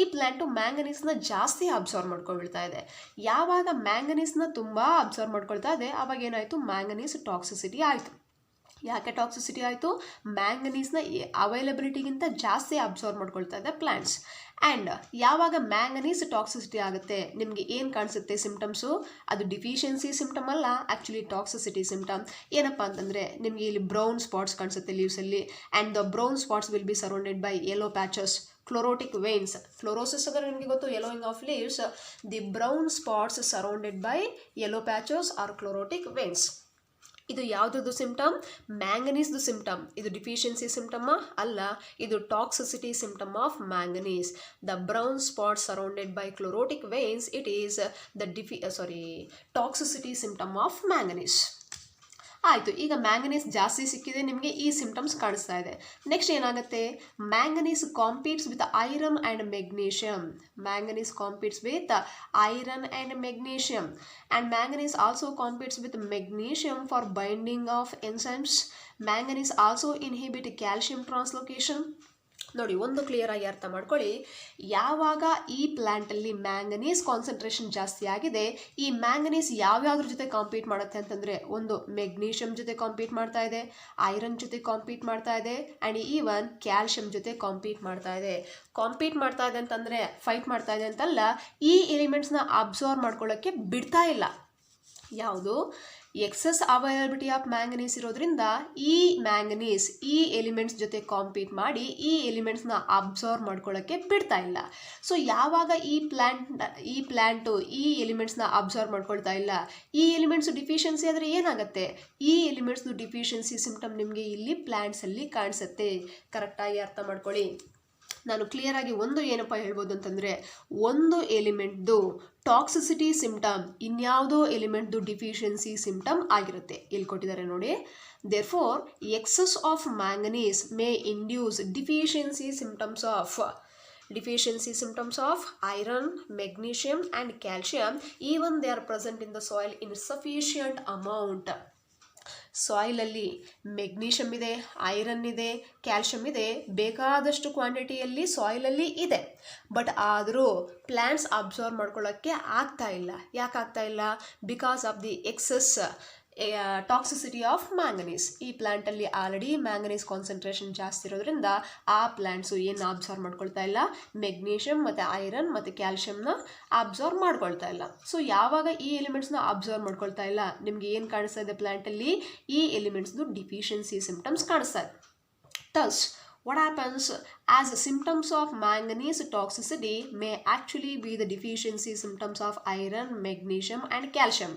ಈ ಪ್ಲ್ಯಾಂಟು ಮ್ಯಾಂಗನೀಸ್ನ ಜಾಸ್ತಿ ಅಬ್ಸರ್ವ್ ಮಾಡ್ಕೊಳ್ತಾ ಇದೆ. ಯಾವಾಗ ಮ್ಯಾಂಗನೀಸ್ನ ತುಂಬ ಅಬ್ಸರ್ವ್ ಮಾಡ್ಕೊಳ್ತಾ ಇದೆ ಆವಾಗ ಏನಾಯಿತು, ಮ್ಯಾಂಗನೀಸ್ ಟಾಕ್ಸಿಸಿಟಿ ಆಯಿತು. ಯಾಕೆ ಟಾಕ್ಸಿಸಿಟಿ ಆಯಿತು, ಮ್ಯಾಂಗನೀಸ್ನ ಅವೈಲಬಿಲಿಟಿಗಿಂತ ಜಾಸ್ತಿ ಅಬ್ಸರ್ವ್ ಮಾಡ್ಕೊಳ್ತಾ ಇದೆ ಪ್ಲ್ಯಾಂಟ್ಸ್. ಆ್ಯಂಡ್ ಯಾವಾಗ ಮ್ಯಾಂಗನೀಸ್ ಟಾಕ್ಸಿಸಿಟಿ ಆಗುತ್ತೆ ನಿಮಗೆ ಏನು ಕಾಣಿಸುತ್ತೆ ಸಿಂಪ್ಟಮ್ಸು, ಅದು ಡಿಫಿಷಿಯನ್ಸಿ ಸಿಂಪ್ಟಮ್ ಅಲ್ಲ, ಆ್ಯಕ್ಚುಲಿ ಟಾಕ್ಸಿಸಿಟಿ ಸಿಂಪ್ಟಮ್. ಏನಪ್ಪ ಅಂತಂದರೆ ನಿಮಗೆ ಇಲ್ಲಿ ಬ್ರೌನ್ ಸ್ಪಾಟ್ಸ್ ಕಾಣಿಸುತ್ತೆ ಲೀವ್ಸಲ್ಲಿ, and the brown spots will be surrounded by yellow patches, chlorotic veins. Fluorosis ಅಂದರೆ ನಿಮಗೆ ಗೊತ್ತು, yellowing of leaves. The brown spots surrounded by yellow patches or chlorotic veins. ಇದು ಯಾವುದ್ರದ್ದು ಸಿಂಪ್ಟಮ್, ಮ್ಯಾಂಗನೀಸ್ದು ಸಿಂಪ್ಟಮ್. ಇದು ಡಿಫಿಷಿಯನ್ಸಿ ಸಿಂಪ್ಟಮಾ ಅಲ್ಲ, ಇದು toxicity symptom of manganese. The brown spot surrounded by chlorotic veins, it is the toxicity symptom of manganese. ಆಯಿತು, ಈಗ manganese ಜಾಸ್ತಿ ಸಿಕ್ಕಿದೆ, ನಿಮಗೆ ಈ ಸಿಂಪ್ಟಮ್ಸ್ ಕಾಣಿಸ್ತಾ ಇದೆ. ನೆಕ್ಸ್ಟ್ ಏನಾಗುತ್ತೆ, manganese competes with iron and magnesium. Manganese competes with iron and magnesium, and manganese also competes with magnesium for binding of enzymes. Manganese also inhibit calcium translocation. ನೋಡಿ, ಒಂದು ಕ್ಲಿಯರ್ ಆಗಿ ಅರ್ಥ ಮಾಡ್ಕೊಳ್ಳಿ. ಯಾವಾಗ ಈ ಪ್ಲ್ಯಾಂಟಲ್ಲಿ ಮ್ಯಾಂಗನೀಸ್ ಕಾನ್ಸಂಟ್ರೇಷನ್ ಜಾಸ್ತಿ ಆಗಿದೆ, ಈ ಮ್ಯಾಂಗನೀಸ್ ಯಾವ್ಯಾವ್ದ್ರ ಜೊತೆ ಕಾಂಪೀಟ್ ಮಾಡುತ್ತೆ ಅಂತಂದರೆ, ಒಂದು ಮೆಗ್ನೀಷಿಯಮ್ ಜೊತೆ ಕಾಂಪೀಟ್ ಮಾಡ್ತಾ ಇದೆ, ಐರನ್ ಜೊತೆ ಕಾಂಪೀಟ್ ಮಾಡ್ತಾ ಇದೆ, ಆ್ಯಂಡ್ ಈವನ್ ಕ್ಯಾಲ್ಶಿಯಂ ಜೊತೆ ಕಾಂಪೀಟ್ ಮಾಡ್ತಾ ಇದೆ. ಕಾಂಪೀಟ್ ಮಾಡ್ತಾ ಇದೆ ಅಂತಂದರೆ ಫೈಟ್ ಮಾಡ್ತಾ ಇದೆ ಅಂತಲ್ಲ, ಈ ಎಲಿಮೆಂಟ್ಸ್ನ ಅಬ್ಸಾರ್ವ್ ಮಾಡ್ಕೊಳ್ಳೋಕ್ಕೆ ಬಿಡ್ತಾ ಇಲ್ಲ. ಯಾವುದು, ಎಕ್ಸಸ್ ಅವೈಲಬಿಲಿಟಿ ಆಫ್ ಮ್ಯಾಂಗನೀಸ್ ಇರೋದ್ರಿಂದ ಈ ಮ್ಯಾಂಗನೀಸ್ ಈ ಎಲಿಮೆಂಟ್ಸ್ ಜೊತೆ ಕಾಂಪೀಟ್ ಮಾಡಿ ಈ ಎಲಿಮೆಂಟ್ಸ್ನ ಅಬ್ಸಾರ್ವ್ ಮಾಡ್ಕೊಳ್ಳೋಕ್ಕೆ ಬಿಡ್ತಾ ಇಲ್ಲ. ಸೊ ಯಾವಾಗ ಈ ಪ್ಲ್ಯಾಂಟು ಈ ಎಲಿಮೆಂಟ್ಸ್ನ ಅಬ್ಸಾರ್ವ್ ಮಾಡ್ಕೊಳ್ತಾ ಇಲ್ಲ, ಈ ಎಲಿಮೆಂಟ್ಸ್ ಡಿಫಿಷಿಯನ್ಸಿ ಆದರೆ ಏನಾಗುತ್ತೆ, ಈ ಎಲಿಮೆಂಟ್ಸ್ದು ಡಿಫಿಷಿಯನ್ಸಿ ಸಿಂಪ್ಟಮ್ ನಿಮಗೆ ಇಲ್ಲಿ ಪ್ಲ್ಯಾಂಟ್ಸಲ್ಲಿ ಕಾಣಿಸುತ್ತೆ. ಕರೆಕ್ಟಾಗಿ ಅರ್ಥ ಮಾಡ್ಕೊಳ್ಳಿ. ನಾನು ಕ್ಲಿಯರಾಗಿ ಒಂದು ಏನಪ್ಪ ಹೇಳ್ಬೋದು ಅಂತಂದರೆ, ಒಂದು ಎಲಿಮೆಂಟ್ದು ಟಾಕ್ಸಿಸಿಟಿ ಸಿಂಪ್ಟಮ್ ಇನ್ಯಾವುದೋ ಎಲಿಮೆಂಟ್ದು ಡಿಫಿಷಿಯನ್ಸಿ ಸಿಂಪ್ಟಮ್ ಆಗಿರುತ್ತೆ. ಇಲ್ಲಿ ಕೊಟ್ಟಿದ್ದಾರೆ ನೋಡಿ. Therefore excess of manganese may induce deficiency symptoms of iron, magnesium and calcium even they are present in the soil in sufficient amount. ಸಾಯಿಲಲ್ಲಿ ಮೆಗ್ನೀಷಿಯಮ್ ಇದೆ, ಐರನ್ ಇದೆ, ಕ್ಯಾಲ್ಶಿಯಮ್ ಇದೆ, ಬೇಕಾದಷ್ಟು ಕ್ವಾಂಟಿಟಿಯಲ್ಲಿ ಸಾಯಿಲಲ್ಲಿ ಇದೆ. ಬಟ್ ಆದರೂ ಪ್ಲ್ಯಾಂಟ್ಸ್ ಅಬ್ಸಾರ್ವ್ ಮಾಡ್ಕೊಳ್ಳೋಕ್ಕೆ ಆಗ್ತಾ ಇಲ್ಲ. ಯಾಕೆ ಆಗ್ತಾ ಇಲ್ಲ? Because of the excess toxicity of manganese. ಈ ಪ್ಲ್ಯಾಂಟಲ್ಲಿ ಆಲ್ರೆಡಿ ಮ್ಯಾಂಗನೀಸ್ ಕಾನ್ಸಂಟ್ರೇಷನ್ ಜಾಸ್ತಿ ಇರೋದ್ರಿಂದ ಆ ಪ್ಲ್ಯಾಂಟ್ಸು ಏನು ಅಬ್ಸಾರ್ವ್ ಮಾಡ್ಕೊಳ್ತಾ ಇಲ್ಲ, ಮೆಗ್ನೀಷಿಯಮ್ ಮತ್ತು ಐರನ್ ಮತ್ತು ಕ್ಯಾಲ್ಶಿಯಮ್ನ ಅಬ್ಸಾರ್ವ್ ಮಾಡ್ಕೊಳ್ತಾ ಇಲ್ಲ. ಸೊ ಯಾವಾಗ ಈ ಎಲಿಮೆಂಟ್ಸ್ನ ಅಬ್ಸಾರ್ವ್ ಮಾಡ್ಕೊಳ್ತಾ ಇಲ್ಲ, ನಿಮಗೆ ಏನು ಕಾಣಿಸ್ತಾ ಇದೆ ಪ್ಲ್ಯಾಂಟಲ್ಲಿ, ಈ ಎಲಿಮೆಂಟ್ಸ್ದು ಡಿಫಿಷಿಯನ್ಸಿ ಸಿಂಪ್ಟಮ್ಸ್ ಕಾಣಿಸ್ತಾ ಇದೆ. Thus, what happens as symptoms of manganese toxicity may actually be the deficiency symptoms of iron, magnesium and calcium.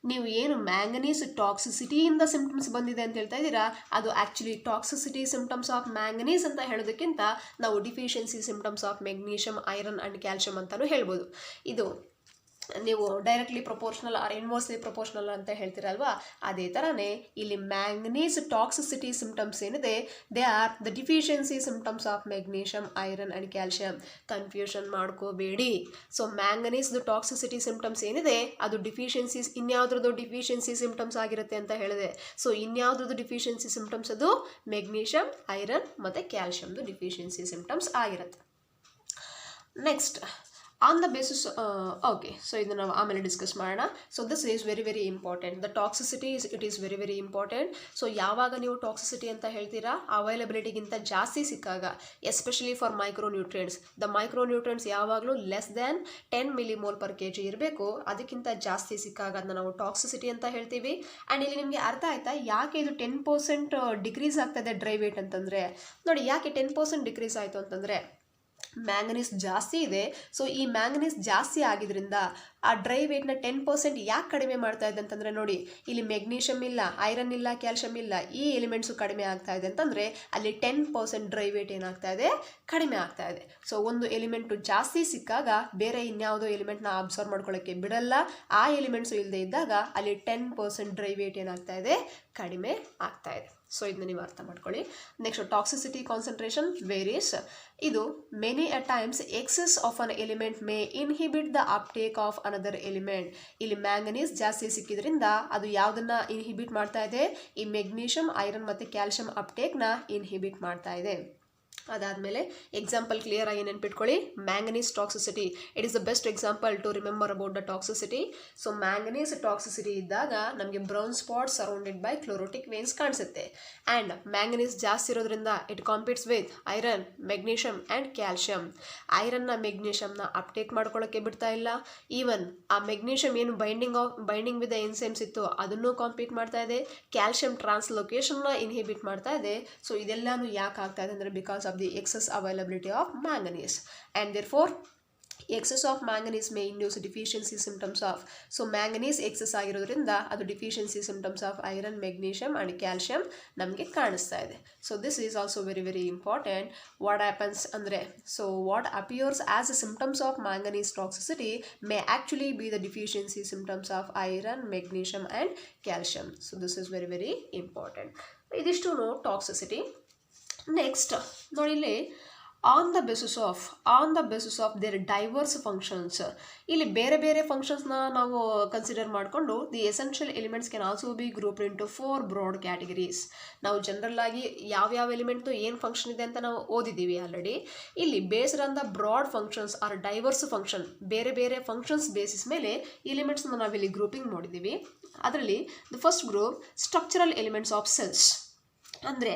ನೀವು ಏನು ಮ್ಯಾಂಗನೀಸ್ ಟಾಕ್ಸಿಸಿಟಿಯಿಂದ ಸಿಂಪ್ಟಮ್ಸ್ ಬಂದಿದೆ ಅಂತ ಹೇಳ್ತಾ ಇದ್ದೀರಾ, ಅದು actually toxicity symptoms of manganese ಅಂತ ಹೇಳೋದಕ್ಕಿಂತ ನಾವು deficiency symptoms of magnesium, iron and calcium ಅಂತಲೂ ಹೇಳ್ಬೋದು. ಇದು ನೀವು directly proportional or inversely proportional ಅಂತ ಹೇಳ್ತೀರಲ್ವಾ, ಅದೇ ಥರನೇ ಇಲ್ಲಿ ಮ್ಯಾಂಗನೀಸ್ ಟಾಕ್ಸಿಸಿಟಿ ಸಿಂಪ್ಟಮ್ಸ್ ಏನಿದೆ, they are the deficiency symptoms of magnesium, iron and calcium. Confusion ಮಾಡ್ಕೋಬೇಡಿ. ಸೊ ಮ್ಯಾಂಗನೀಸ್ದು ಟಾಕ್ಸಿಸಿಟಿ ಸಿಂಪ್ಟಮ್ಸ್ ಏನಿದೆ ಅದು ಡಿಫಿಷಿಯನ್ಸೀಸ್ ಇನ್ಯಾವುದ್ರದ್ದು ಡಿಫಿಷಿಯನ್ಸಿ ಸಿಂಪ್ಟಮ್ಸ್ ಆಗಿರುತ್ತೆ ಅಂತ ಹೇಳಿದೆ. ಸೊ ಇನ್ಯಾವುದ್ರದ್ದು ಡಿಫಿಷಿಯನ್ಸಿ ಸಿಂಪ್ಟಮ್ಸ್ ಅದು ಮೆಗ್ನೀಷಿಯಮ್, ಐರನ್ ಮತ್ತು ಕ್ಯಾಲ್ಶಿಯಮ್ದು ಡಿಫಿಷಿಯನ್ಸಿ ಸಿಂಪ್ಟಮ್ಸ್ ಆಗಿರುತ್ತೆ. Next on the basis okay, so ಇದನ್ನು ನಾವು ಆಮೇಲೆ ಡಿಸ್ಕಸ್ ಮಾಡೋಣ. So this is very important. The toxicity it is very important. So ಯಾವಾಗ ನೀವು ಟಾಕ್ಸಿಸಿಟಿ ಅಂತ ಹೇಳ್ತೀರಾ, ಅವೈಲಬಿಲಿಟಿಗಿಂತ ಜಾಸ್ತಿ ಸಿಕ್ಕಾಗ, especially for micronutrients. The micronutrients ಯಾವಾಗಲೂ less than 10 millimole per kg ಇರಬೇಕು. ಅದಕ್ಕಿಂತ ಜಾಸ್ತಿ ಸಿಕ್ಕಾಗ ಅದನ್ನ ನಾವು ಟಾಕ್ಸಿಸಿಟಿ ಅಂತ ಹೇಳ್ತೀವಿ. ಆ್ಯಂಡ್ ಇಲ್ಲಿ ನಿಮಗೆ ಅರ್ಥ ಆಯ್ತಾ ಯಾಕೆ ಇದು 10% ಡಿಕ್ರೀಸ್ ಆಗ್ತದೆ ಡ್ರೈ ವೇಟ್ ಅಂತಂದರೆ? ನೋಡಿ, ಯಾಕೆ 10% ಡಿಕ್ರೀಸ್ ಆಯಿತು ಅಂತಂದರೆ, ಮ್ಯಾಂಗನೀಸ್ ಜಾಸ್ತಿ ಇದೆ. ಸೊ ಈ ಮ್ಯಾಂಗನೀಸ್ ಜಾಸ್ತಿ ಆಗಿದ್ರಿಂದ ಆ ಡ್ರೈ ವೇಟ್ನ 10% ಯಾಕೆ ಕಡಿಮೆ ಮಾಡ್ತಾ ಇದೆ ಅಂತಂದರೆ, ನೋಡಿ ಇಲ್ಲಿ ಮೆಗ್ನೀಷಿಯಮ್ ಇಲ್ಲ, ಐರನ್ ಇಲ್ಲ, ಕ್ಯಾಲ್ಶಿಯಮ್ ಇಲ್ಲ, ಈ ಎಲಿಮೆಂಟ್ಸು ಕಡಿಮೆ ಆಗ್ತಾ ಇದೆ ಅಂತಂದರೆ ಅಲ್ಲಿ 10% ಡ್ರೈ ವೇಟ್ ಏನಾಗ್ತಾ ಇದೆ, ಕಡಿಮೆ ಆಗ್ತಾ ಇದೆ. ಸೊ ಒಂದು ಎಲಿಮೆಂಟು ಜಾಸ್ತಿ ಸಿಕ್ಕಾಗ ಬೇರೆ ಇನ್ಯಾವುದೋ ಎಲಿಮೆಂಟ್ನ ಅಬ್ಸರ್ವ್ ಮಾಡ್ಕೊಳ್ಳೋಕ್ಕೆ ಬಿಡಲ್ಲ. ಆ ಎಲಿಮೆಂಟ್ಸು ಇಲ್ಲದೆ ಇದ್ದಾಗ ಅಲ್ಲಿ 10% ಡ್ರೈ ವೇಟ್ ಏನಾಗ್ತಾ ಇದೆ, ಕಡಿಮೆ ಆಗ್ತಾ ಇದೆ. ಸೊ ಇದನ್ನ ನೀವು ಅರ್ಥ ಮಾಡ್ಕೊಳ್ಳಿ. Next toxicity concentration varies. ಇದು many a times excess of an element may inhibit the uptake of another element. ಇಲ್ಲಿ ಮ್ಯಾಂಗನೀಸ್ ಜಾಸ್ತಿ ಸಿಕ್ಕಿದ್ರಿಂದ ಅದು ಯಾವುದನ್ನ ಇನ್ಹಿಬಿಟ್ ಮಾಡ್ತಾ ಇದೆ, ಈ ಮೆಗ್ನೀಷಿಯಮ್, ಐರನ್ ಮತ್ತು ಕ್ಯಾಲ್ಶಿಯಂ ಅಪ್ಟೇಕ್ನ ಇನ್ಹಿಬಿಟ್ ಮಾಡ್ತಾ ಇದೆ. ಅದಾದಮೇಲೆ ಎಕ್ಸಾಂಪಲ್ ಕ್ಲಿಯರ್ ಆಗಿ ನೆನ್ಪಿಟ್ಕೊಳ್ಳಿ. Manganese toxicity, it is the best example to remember about the toxicity. So manganese toxicity ಇದ್ದಾಗ ನಮಗೆ brown spot surrounded by chlorotic veins ಕಾಣಿಸುತ್ತೆ. ಆ್ಯಂಡ್ ಮ್ಯಾಂಗನೀಸ್ ಜಾಸ್ತಿ ಇರೋದ್ರಿಂದ it competes with iron, magnesium and calcium. ಐರನ್ನ ಮೆಗ್ನೀಷಿಯಮ್ನ uptake ಮಾಡ್ಕೊಳ್ಳೋಕ್ಕೆ ಬಿಡ್ತಾ ಇಲ್ಲ. ಈವನ್ ಆ ಮೆಗ್ನೀಷಿಯಮ್ ಏನು ಬೈಂಡಿಂಗ್ ವಿತ್ ದ ಎನ್ಸೈಮ್ಸ್ ಇತ್ತು ಅದನ್ನು ಕಾಂಪೀಟ್ ಮಾಡ್ತಾ ಇದೆ. ಕ್ಯಾಲ್ಶಿಯಂ ಟ್ರಾನ್ಸ್ಲೊಕೇಶನ್ನ ಇನ್ಹಿಬಿಟ್ ಮಾಡ್ತಾ ಇದೆ. ಸೊ ಇದೆಲ್ಲನೂ ಯಾಕೆ ಆಗ್ತಾ ಇದೆ ಅಂದರೆ because of the excess availability of manganese, and therefore excess of manganese may induce deficiency symptoms of. So manganese excess ಆಗಿರೋದ್ರಿಂದ ಅದು deficiency symptoms of iron, magnesium and calcium ನಮಗೆ ಕಾಣಿಸ್ತಾ ಇದೆ. So this is also very very important. What happens ಅಂದರೆ, so what appears as a symptoms of manganese toxicity may actually be the deficiency symptoms of iron, magnesium and calcium. So this is very very important. ಇದಿಷ್ಟು toxicity. Next ನೋಡಿ ಇಲ್ಲಿ on the basis of their diverse functions. ಇಲ್ಲಿ ಬೇರೆ ಬೇರೆ ಫಂಕ್ಷನ್ಸ್ನ ನಾವು consider ಮಾಡಿಕೊಂಡು the essential elements can also be group into 4 broad categories. ನಾವು ಜನರಲ್ ಆಗಿ ಯಾವ್ಯಾವ ಎಲಿಮೆಂಟ್ದು ಏನು ಫಂಕ್ಷನ್ ಇದೆ ಅಂತ ನಾವು ಓದಿದ್ದೀವಿ ಆಲ್ರೆಡಿ. ಇಲ್ಲಿ based on the broad functions are diverse function, ಬೇರೆ ಬೇರೆ ಫಂಕ್ಷನ್ಸ್ ಬೇಸಿಸ್ ಮೇಲೆ ಎಲಿಮೆಂಟ್ಸ್ನ ನಾವಿಲ್ಲಿ ಗ್ರೂಪಿಂಗ್ ಮಾಡಿದ್ದೀವಿ. ಅದರಲ್ಲಿ the first group structural elements of cells. ಅಂದರೆ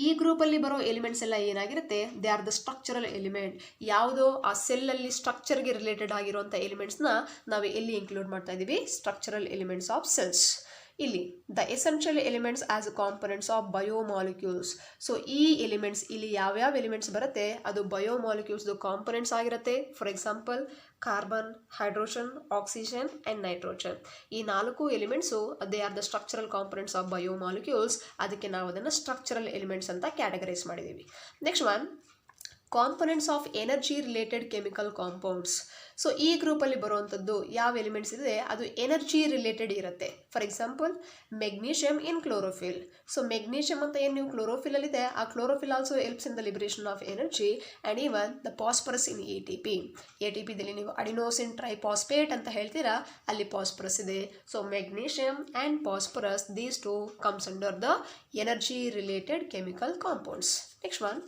ಈ ಗ್ರೂಪಲ್ಲಿ ಬರೋ ಎಲಿಮೆಂಟ್ಸ್ ಎಲ್ಲ ಏನಾಗಿರುತ್ತೆ, they are the structural element. ಯಾವುದೋ ಆ ಸೆಲ್ಲಲ್ಲಿ ಸ್ಟ್ರಕ್ಚರ್ಗೆ ರಿಲೇಟೆಡ್ ಆಗಿರುವಂಥ ಎಲಿಮೆಂಟ್ಸ್ನ ನಾವು ಎಲ್ಲಿ ಇನ್ಕ್ಲೂಡ್ ಮಾಡ್ತಾ ಇದ್ದೀವಿ, ಸ್ಟ್ರಕ್ಚರಲ್ ಎಲಿಮೆಂಟ್ಸ್ ಆಫ್ ಸೆಲ್ಸ್. ಇಲ್ಲಿ the essential elements as a components of biomolecules. So ಈ ಎಲಿಮೆಂಟ್ಸ್ ಇಲ್ಲಿ ಯಾವ್ಯಾವ ಎಲಿಮೆಂಟ್ಸ್ ಬರುತ್ತೆ ಅದು ಬಯೋಮಾಲಿಕ್ಯೂಲ್ಸ್ದು ಕಾಂಪೊನೆಂಟ್ಸ್ ಆಗಿರುತ್ತೆ. For example carbon, hydrogen, oxygen and nitrogen. ಈ 4 elements they are the structural components of biomolecules. ಅದಕ್ಕೆ ನಾವು ಅದನ್ನು ಸ್ಟ್ರಕ್ಚರಲ್ ಎಲಿಮೆಂಟ್ಸ್ ಅಂತ ಕ್ಯಾಟಗರೈಸ್ ಮಾಡಿದ್ದೀವಿ. Next one components of energy related chemical compounds. So ಈ ಗ್ರೂಪಲ್ಲಿ ಬರುವಂಥದ್ದು ಯಾವ ಎಲಿಮೆಂಟ್ಸ್ ಇದೆ ಅದು ಎನರ್ಜಿ ರಿಲೇಟೆಡ್ ಇರುತ್ತೆ. For example magnesium in chlorophyll. So magnesium ಅಂತ ಏನು ನೀವು ಕ್ಲೋರೋಫಿಲಲ್ಲಿದೆ, ಆ chlorophyll also helps in the liberation of energy. And even the phosphorus in ATP ದಲ್ಲಿ ನೀವು ಅಡಿನೋಸಿನ್ ಟ್ರೈಪಾಸ್ಪೇಟ್ ಅಂತ ಹೇಳ್ತೀರಾ, ಅಲ್ಲಿ ಪಾಸ್ಪರಸ್ ಇದೆ. So magnesium and phosphorus, these two comes under the energy related chemical compounds. Next one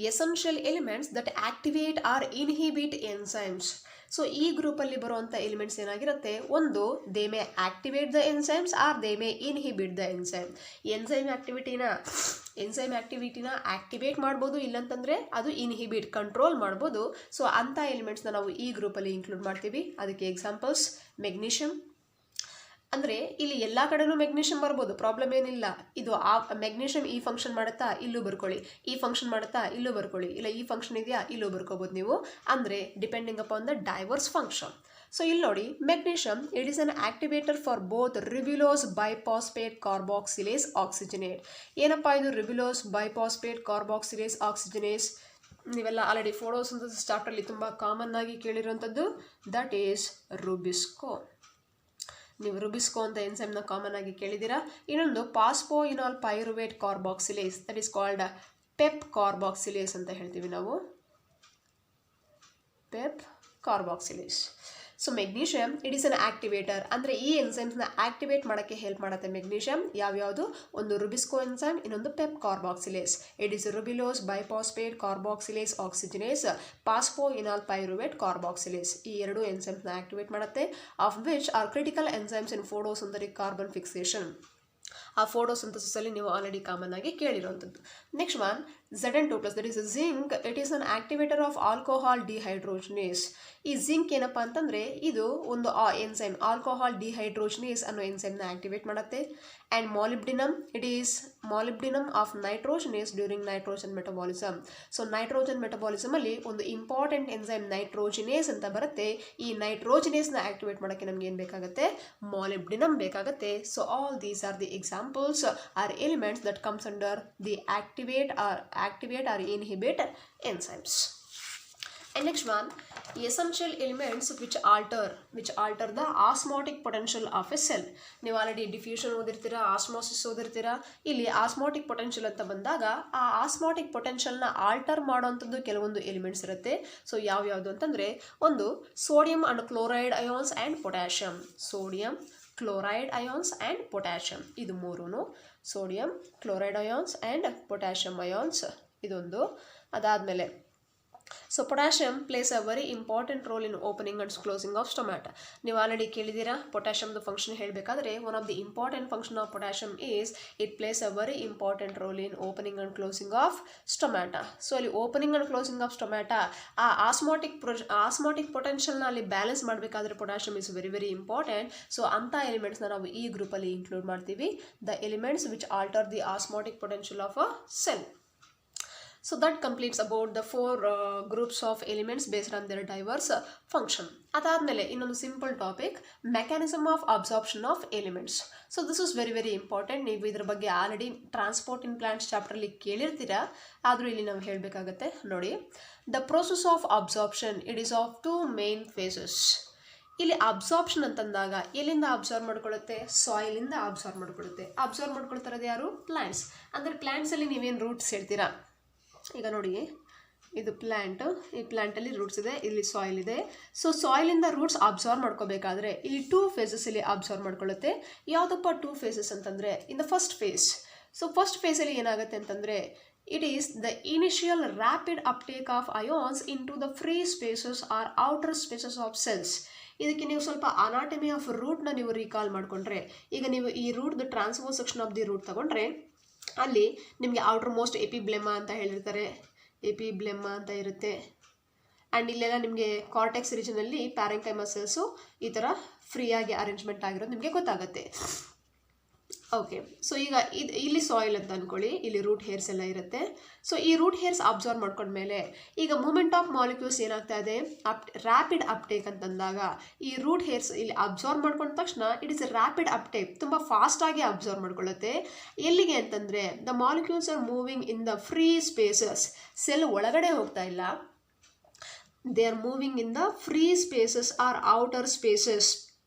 essential elements that activate or inhibit enzymes. So ಈ ಗ್ರೂಪಲ್ಲಿ ಬರುವಂಥ elements ಏನಾಗಿರುತ್ತೆ, ಒಂದು they may activate the enzymes or they may inhibit the enzyme. Enzyme ಆಕ್ಟಿವಿಟಿನ activate ಮಾಡ್ಬೋದು, ಇಲ್ಲಂತಂದರೆ ಅದು inhibit control ಮಾಡ್ಬೋದು. ಸೊ ಅಂಥ ಎಲಿಮೆಂಟ್ಸ್ನ ನಾವು ಈ ಗ್ರೂಪಲ್ಲಿ ಇನ್ಕ್ಲೂಡ್ ಮಾಡ್ತೀವಿ. ಅದಕ್ಕೆ ಎಕ್ಸಾಂಪಲ್ಸ್ ಮೆಗ್ನೀಷಿಯಮ್. ಅಂದರೆ ಇಲ್ಲಿ ಎಲ್ಲ ಕಡೆನೂ ಮೆಗ್ನೀಷಿಯಮ್ ಬರ್ಬೋದು, ಪ್ರಾಬ್ಲಮ್ ಏನಿಲ್ಲ. ಇದು ಆ ಮೆಗ್ನೀಷಿಯಮ್ ಈ ಫಂಕ್ಷನ್ ಮಾಡುತ್ತಾ ಇಲ್ಲೂ ಬರ್ಕೊಳ್ಳಿ, ಈ ಫಂಕ್ಷನ್ ಮಾಡುತ್ತಾ ಇಲ್ಲೂ ಬರ್ಕೊಳ್ಳಿ, ಇಲ್ಲ ಈ ಫಂಕ್ಷನ್ ಇದೆಯಾ ಇಲ್ಲೂ ಬರ್ಕೋಬೋದು ನೀವು. ಅಂದರೆ depending upon the diverse function. So ಇಲ್ಲಿ ನೋಡಿ magnesium it is an activator for both ribulose bisphosphate carboxylase oxygenate. ಏನಪ್ಪ ಇದು ರಿಬ್ಯುಲೋಸ್ ಬೈಪಾಸ್ಪೇಟ್ ಕಾರ್ಬಾಕ್ಸಿಲೇಸ್ ಆಕ್ಸಿಜನೇಸ್? ನೀವೆಲ್ಲ ಆಲ್ರೆಡಿ ಫೋಟೋಸಿಂಥಸಿಸ್ ಚಾಪ್ಟರ್ಲಿ ತುಂಬ ಕಾಮನ್ ಆಗಿ ಕೇಳಿರುವಂಥದ್ದು, ದಟ್ ಈಸ್ ರುಬಿಸ್ಕೋ. ನೀವು ರುಬಿಸ್ಕೋ ಅಂತ ಎನ್ಸೈಮ್ನ ಕಾಮನ್ ಆಗಿ ಕೇಳಿದ್ದೀರಾ. ಇನ್ನೊಂದು phosphoenol pyruvate carboxylase, that is called PEP carboxylase ಅಂತ ಹೇಳ್ತೀವಿ ನಾವು, PEP carboxylase. So magnesium it is an activator. ಅಂದರೆ ಈ ಎನ್ಸೈಮ್ಸ್ನ ಆಕ್ಟಿವೇಟ್ ಮಾಡೋಕ್ಕೆ ಹೆಲ್ಪ್ ಮಾಡುತ್ತೆ ಮೆಗ್ನೀಷಿಯಮ್. ಯಾವ್ಯಾವುದು, ಒಂದು ರುಬಿಸ್ಕೋ ಎನ್ಸೈಮ್, ಇನ್ನೊಂದು PEP carboxylase. It is ribulose bisphosphate carboxylase oxygenase, phosphoenol pyruvate carboxylase. ಈ 2 ಎನ್ಸೈಮ್ಸ್ನ ಆಕ್ಟಿವೇಟ್ ಮಾಡುತ್ತೆ. Of which are critical enzymes in photosynthetic carbon fixation. ಆ ಫೋಟೋಸಿಂಥಸಿಸಲ್ಲಿ ನೀವು ಆಲ್ರೆಡಿ ಕಾಮನ್ ಆಗಿ ಕೇಳಿರುವಂಥದ್ದು. Next one Zn2+, that is zinc. It is an activator of alcohol dehydrogenase. ಈ zinc ಏನಪ್ಪ ಅಂತಂದರೆ ಇದು ಒಂದು ಎನ್ಸೈಮ್, ಆಲ್ಕೋಹಾಲ್ ಡಿಹೈಡ್ರೋಜನೇಸ್ ಅನ್ನೋ ಎನ್ಸೈಮ್ನ ಆಕ್ಟಿವೇಟ್ ಮಾಡುತ್ತೆ. And molybdenum, it is molybdenum of nitrogenase during nitrogen metabolism. So nitrogen ಮೆಟಬಾಲಿಸಮಲ್ಲಿ ಒಂದು ಇಂಪಾರ್ಟೆಂಟ್ ಎನ್ಸೈಮ್ ನೈಟ್ರೋಜಿನೇಸ್ ಅಂತ ಬರುತ್ತೆ. ಈ ನೈಟ್ರೋಜಿನೇಸ್ನ ಆಕ್ಟಿವೇಟ್ ಮಾಡೋಕ್ಕೆ ನಮ್ಗೆ ಏನು ಬೇಕಾಗುತ್ತೆ, ಮಾಲಿಬ್ಡಿನಮ್ ಬೇಕಾಗುತ್ತೆ. So all these are the examples R elements that comes under the activate or inhibit enzymes. And next one, essential elements which alter the osmotic potential of a cell. ನೀವು already diffusion ಓದಿರ್ತೀರಾ, osmosis ಓದಿರ್ತೀರಾ. ಇಲ್ಲಿ osmotic potential ಅಂತ ಬಂದಾಗ ಆ osmotic ಪೊಟೆನ್ಷಿಯಲ್ನ alter ಮಾಡೋವಂಥದ್ದು ಕೆಲವೊಂದು elements ಇರುತ್ತೆ. So ಯಾವ್ಯಾವುದು ಅಂತಂದರೆ, ಒಂದು sodium and chloride ions and potassium. Sodium, chloride ions and potassium, ಇದು 3. Sodium, chloride ions and potassium ions, ಇದೊಂದು. ಅದಾದಮೇಲೆ so potassium place a very important role in opening and closing of stomata. ನೀವು already ಕೇಳಿದ್ದೀರಾ, ಪೊಟ್ಯಾಷಿಯಮ್ದು function ಹೇಳಬೇಕಾದ್ರೆ one of the important function of potassium is it place a very important role in opening and closing of stomata. So ಅಲ್ಲಿ opening and closing of stomata ಆ osmotic ಪೊಟೆನ್ಷಿಯಲ್ನ ಅಲ್ಲಿ balance ಮಾಡಬೇಕಾದ್ರೆ potassium is very very important. So ಅಂಥ ಎಲಿಮೆಂಟ್ಸ್ನ ನಾವು ಈ ಗ್ರೂಪಲ್ಲಿ ಇನ್ಕ್ಲೂಡ್ ಮಾಡ್ತೀವಿ, the elements which alter the osmotic potential of a cell. So that completes about the 4 groups of elements based on their diverse function. ಅದಾದಮೇಲೆ ಇನ್ನೊಂದು simple topic mechanism of absorption of elements. So this is very very important. ನೀವು ಇದ್ರ ಬಗ್ಗೆ already transport in plants ಚಾಪ್ಟರ್ಲಿ ಕೇಳಿರ್ತೀರಾ, ಆದರೂ ಇಲ್ಲಿ ನಾವು ಹೇಳಬೇಕಾಗತ್ತೆ. ನೋಡಿ, the process of absorption it is of 2 main phases. ಇಲ್ಲಿ ಅಬ್ಸಾರ್ಪ್ಷನ್ ಅಂತಂದಾಗ ಎಲ್ಲಿಂದ ಅಬ್ಸಾರ್ವ್ ಮಾಡ್ಕೊಳ್ಳುತ್ತೆ? ಸಾಯಿಲಿಂದ ಅಬ್ಸಾರ್ವ್ ಮಾಡ್ಕೊಳ್ಳುತ್ತೆ. ಅಬ್ಸಾರ್ವ್ ಮಾಡ್ಕೊಳ್ತಾರದು ಯಾರು? ಪ್ಲಾಂಟ್ಸ್. ಅಂದರೆ ಪ್ಲಾಂಟ್ಸಲ್ಲಿ ನೀವೇನು ರೂಟ್ಸ್ ಹೇಳ್ತೀರಾ? ಈಗ ನೋಡಿ, ಇದು ಪ್ಲ್ಯಾಂಟ್, ಈ ಪ್ಲ್ಯಾಂಟಲ್ಲಿ ರೂಟ್ಸ್ ಇದೆ, ಇಲ್ಲಿ ಸಾಯಿಲ್ ಇದೆ. ಸೊ ಸಾಯಿಲಿಂದ ರೂಟ್ಸ್ ಅಬ್ಸಾರ್ವ್ ಮಾಡ್ಕೋಬೇಕಾದ್ರೆ ಇಲ್ಲಿ 2 ಫೇಸಸಲ್ಲಿ ಅಬ್ಸಾರ್ವ್ ಮಾಡ್ಕೊಳ್ಳುತ್ತೆ. ಯಾವುದಪ್ಪ 2 ಫೇಸಸ್ ಅಂತಂದರೆ, in the first phase. So first ಫೇಸಲ್ಲಿ ಏನಾಗುತ್ತೆ ಅಂತಂದರೆ, it is the initial rapid uptake of ions into the free spaces or outer spaces of cells. ಇದಕ್ಕೆ ನೀವು ಸ್ವಲ್ಪ ಅನಾಟಮಿ ಆಫ್ ರೂಟ್ನ ನೀವು ರೀಕಾಲ್ ಮಾಡಿಕೊಂಡ್ರೆ, ಈಗ ನೀವು ಈ ರೂಟ್ದು transverse section of the root ತಗೊಂಡ್ರೆ ಅಲ್ಲಿ ನಿಮಗೆ ಔಟರ್ ಮೋಸ್ಟ್ ಎಪಿಬ್ಲೆಮಾ ಅಂತ ಹೇಳಿರ್ತಾರೆ, ಎಪಿಬ್ಲೆಮಾ ಅಂತ ಇರುತ್ತೆ. ಆ್ಯಂಡ್ ಇಲ್ಲೆಲ್ಲ ನಿಮಗೆ ಕಾರ್ಟೆಕ್ಸ್ ರೀಜನಲ್ಲಿ ಪ್ಯಾರೆಂಕೈಮಾ ಸೆಲ್ಸು ಈ ಥರ ಫ್ರೀಯಾಗಿ ಅರೇಂಜ್ಮೆಂಟ್ ಆಗಿರೋದು ನಿಮಗೆ ಗೊತ್ತಾಗುತ್ತೆ. ಓಕೆ, ಸೊ ಈಗ ಇಲ್ಲಿ ಸಾಯಿಲ್ ಅಂತ ಅಂದ್ಕೊಳ್ಳಿ, ಇಲ್ಲಿ ರೂಟ್ ಹೇರ್ಸ್ ಎಲ್ಲ ಇರುತ್ತೆ. ಸೊ ಈ ರೂಟ್ ಹೇರ್ಸ್ ಅಬ್ಸಾರ್ವ್ ಮಾಡ್ಕೊಂಡ್ಮೇಲೆ ಈಗ ಮೂಮೆಂಟ್ ಆಫ್ ಮಾಲಿಕ್ಯೂಲ್ಸ್ ಏನಾಗ್ತಾ ಇದೆ? ರ್ಯಾಪಿಡ್ ಅಪ್ಟೇಕ್ ಅಂತಂದಾಗ ಈ ರೂಟ್ ಹೇರ್ಸ್ ಇಲ್ಲಿ ಅಬ್ಸಾರ್ವ್ ಮಾಡ್ಕೊಂಡ ತಕ್ಷಣ it is a rapid uptake, ತುಂಬ ಫಾಸ್ಟಾಗಿ ಅಬ್ಸಾರ್ವ್ ಮಾಡ್ಕೊಳ್ಳುತ್ತೆ. ಎಲ್ಲಿಗೆ ಅಂತಂದರೆ, the molecules are moving in the free spaces. Cell ಒಳಗಡೆ ಹೋಗ್ತಾ ಇಲ್ಲ, they are moving in the free spaces or outer spaces.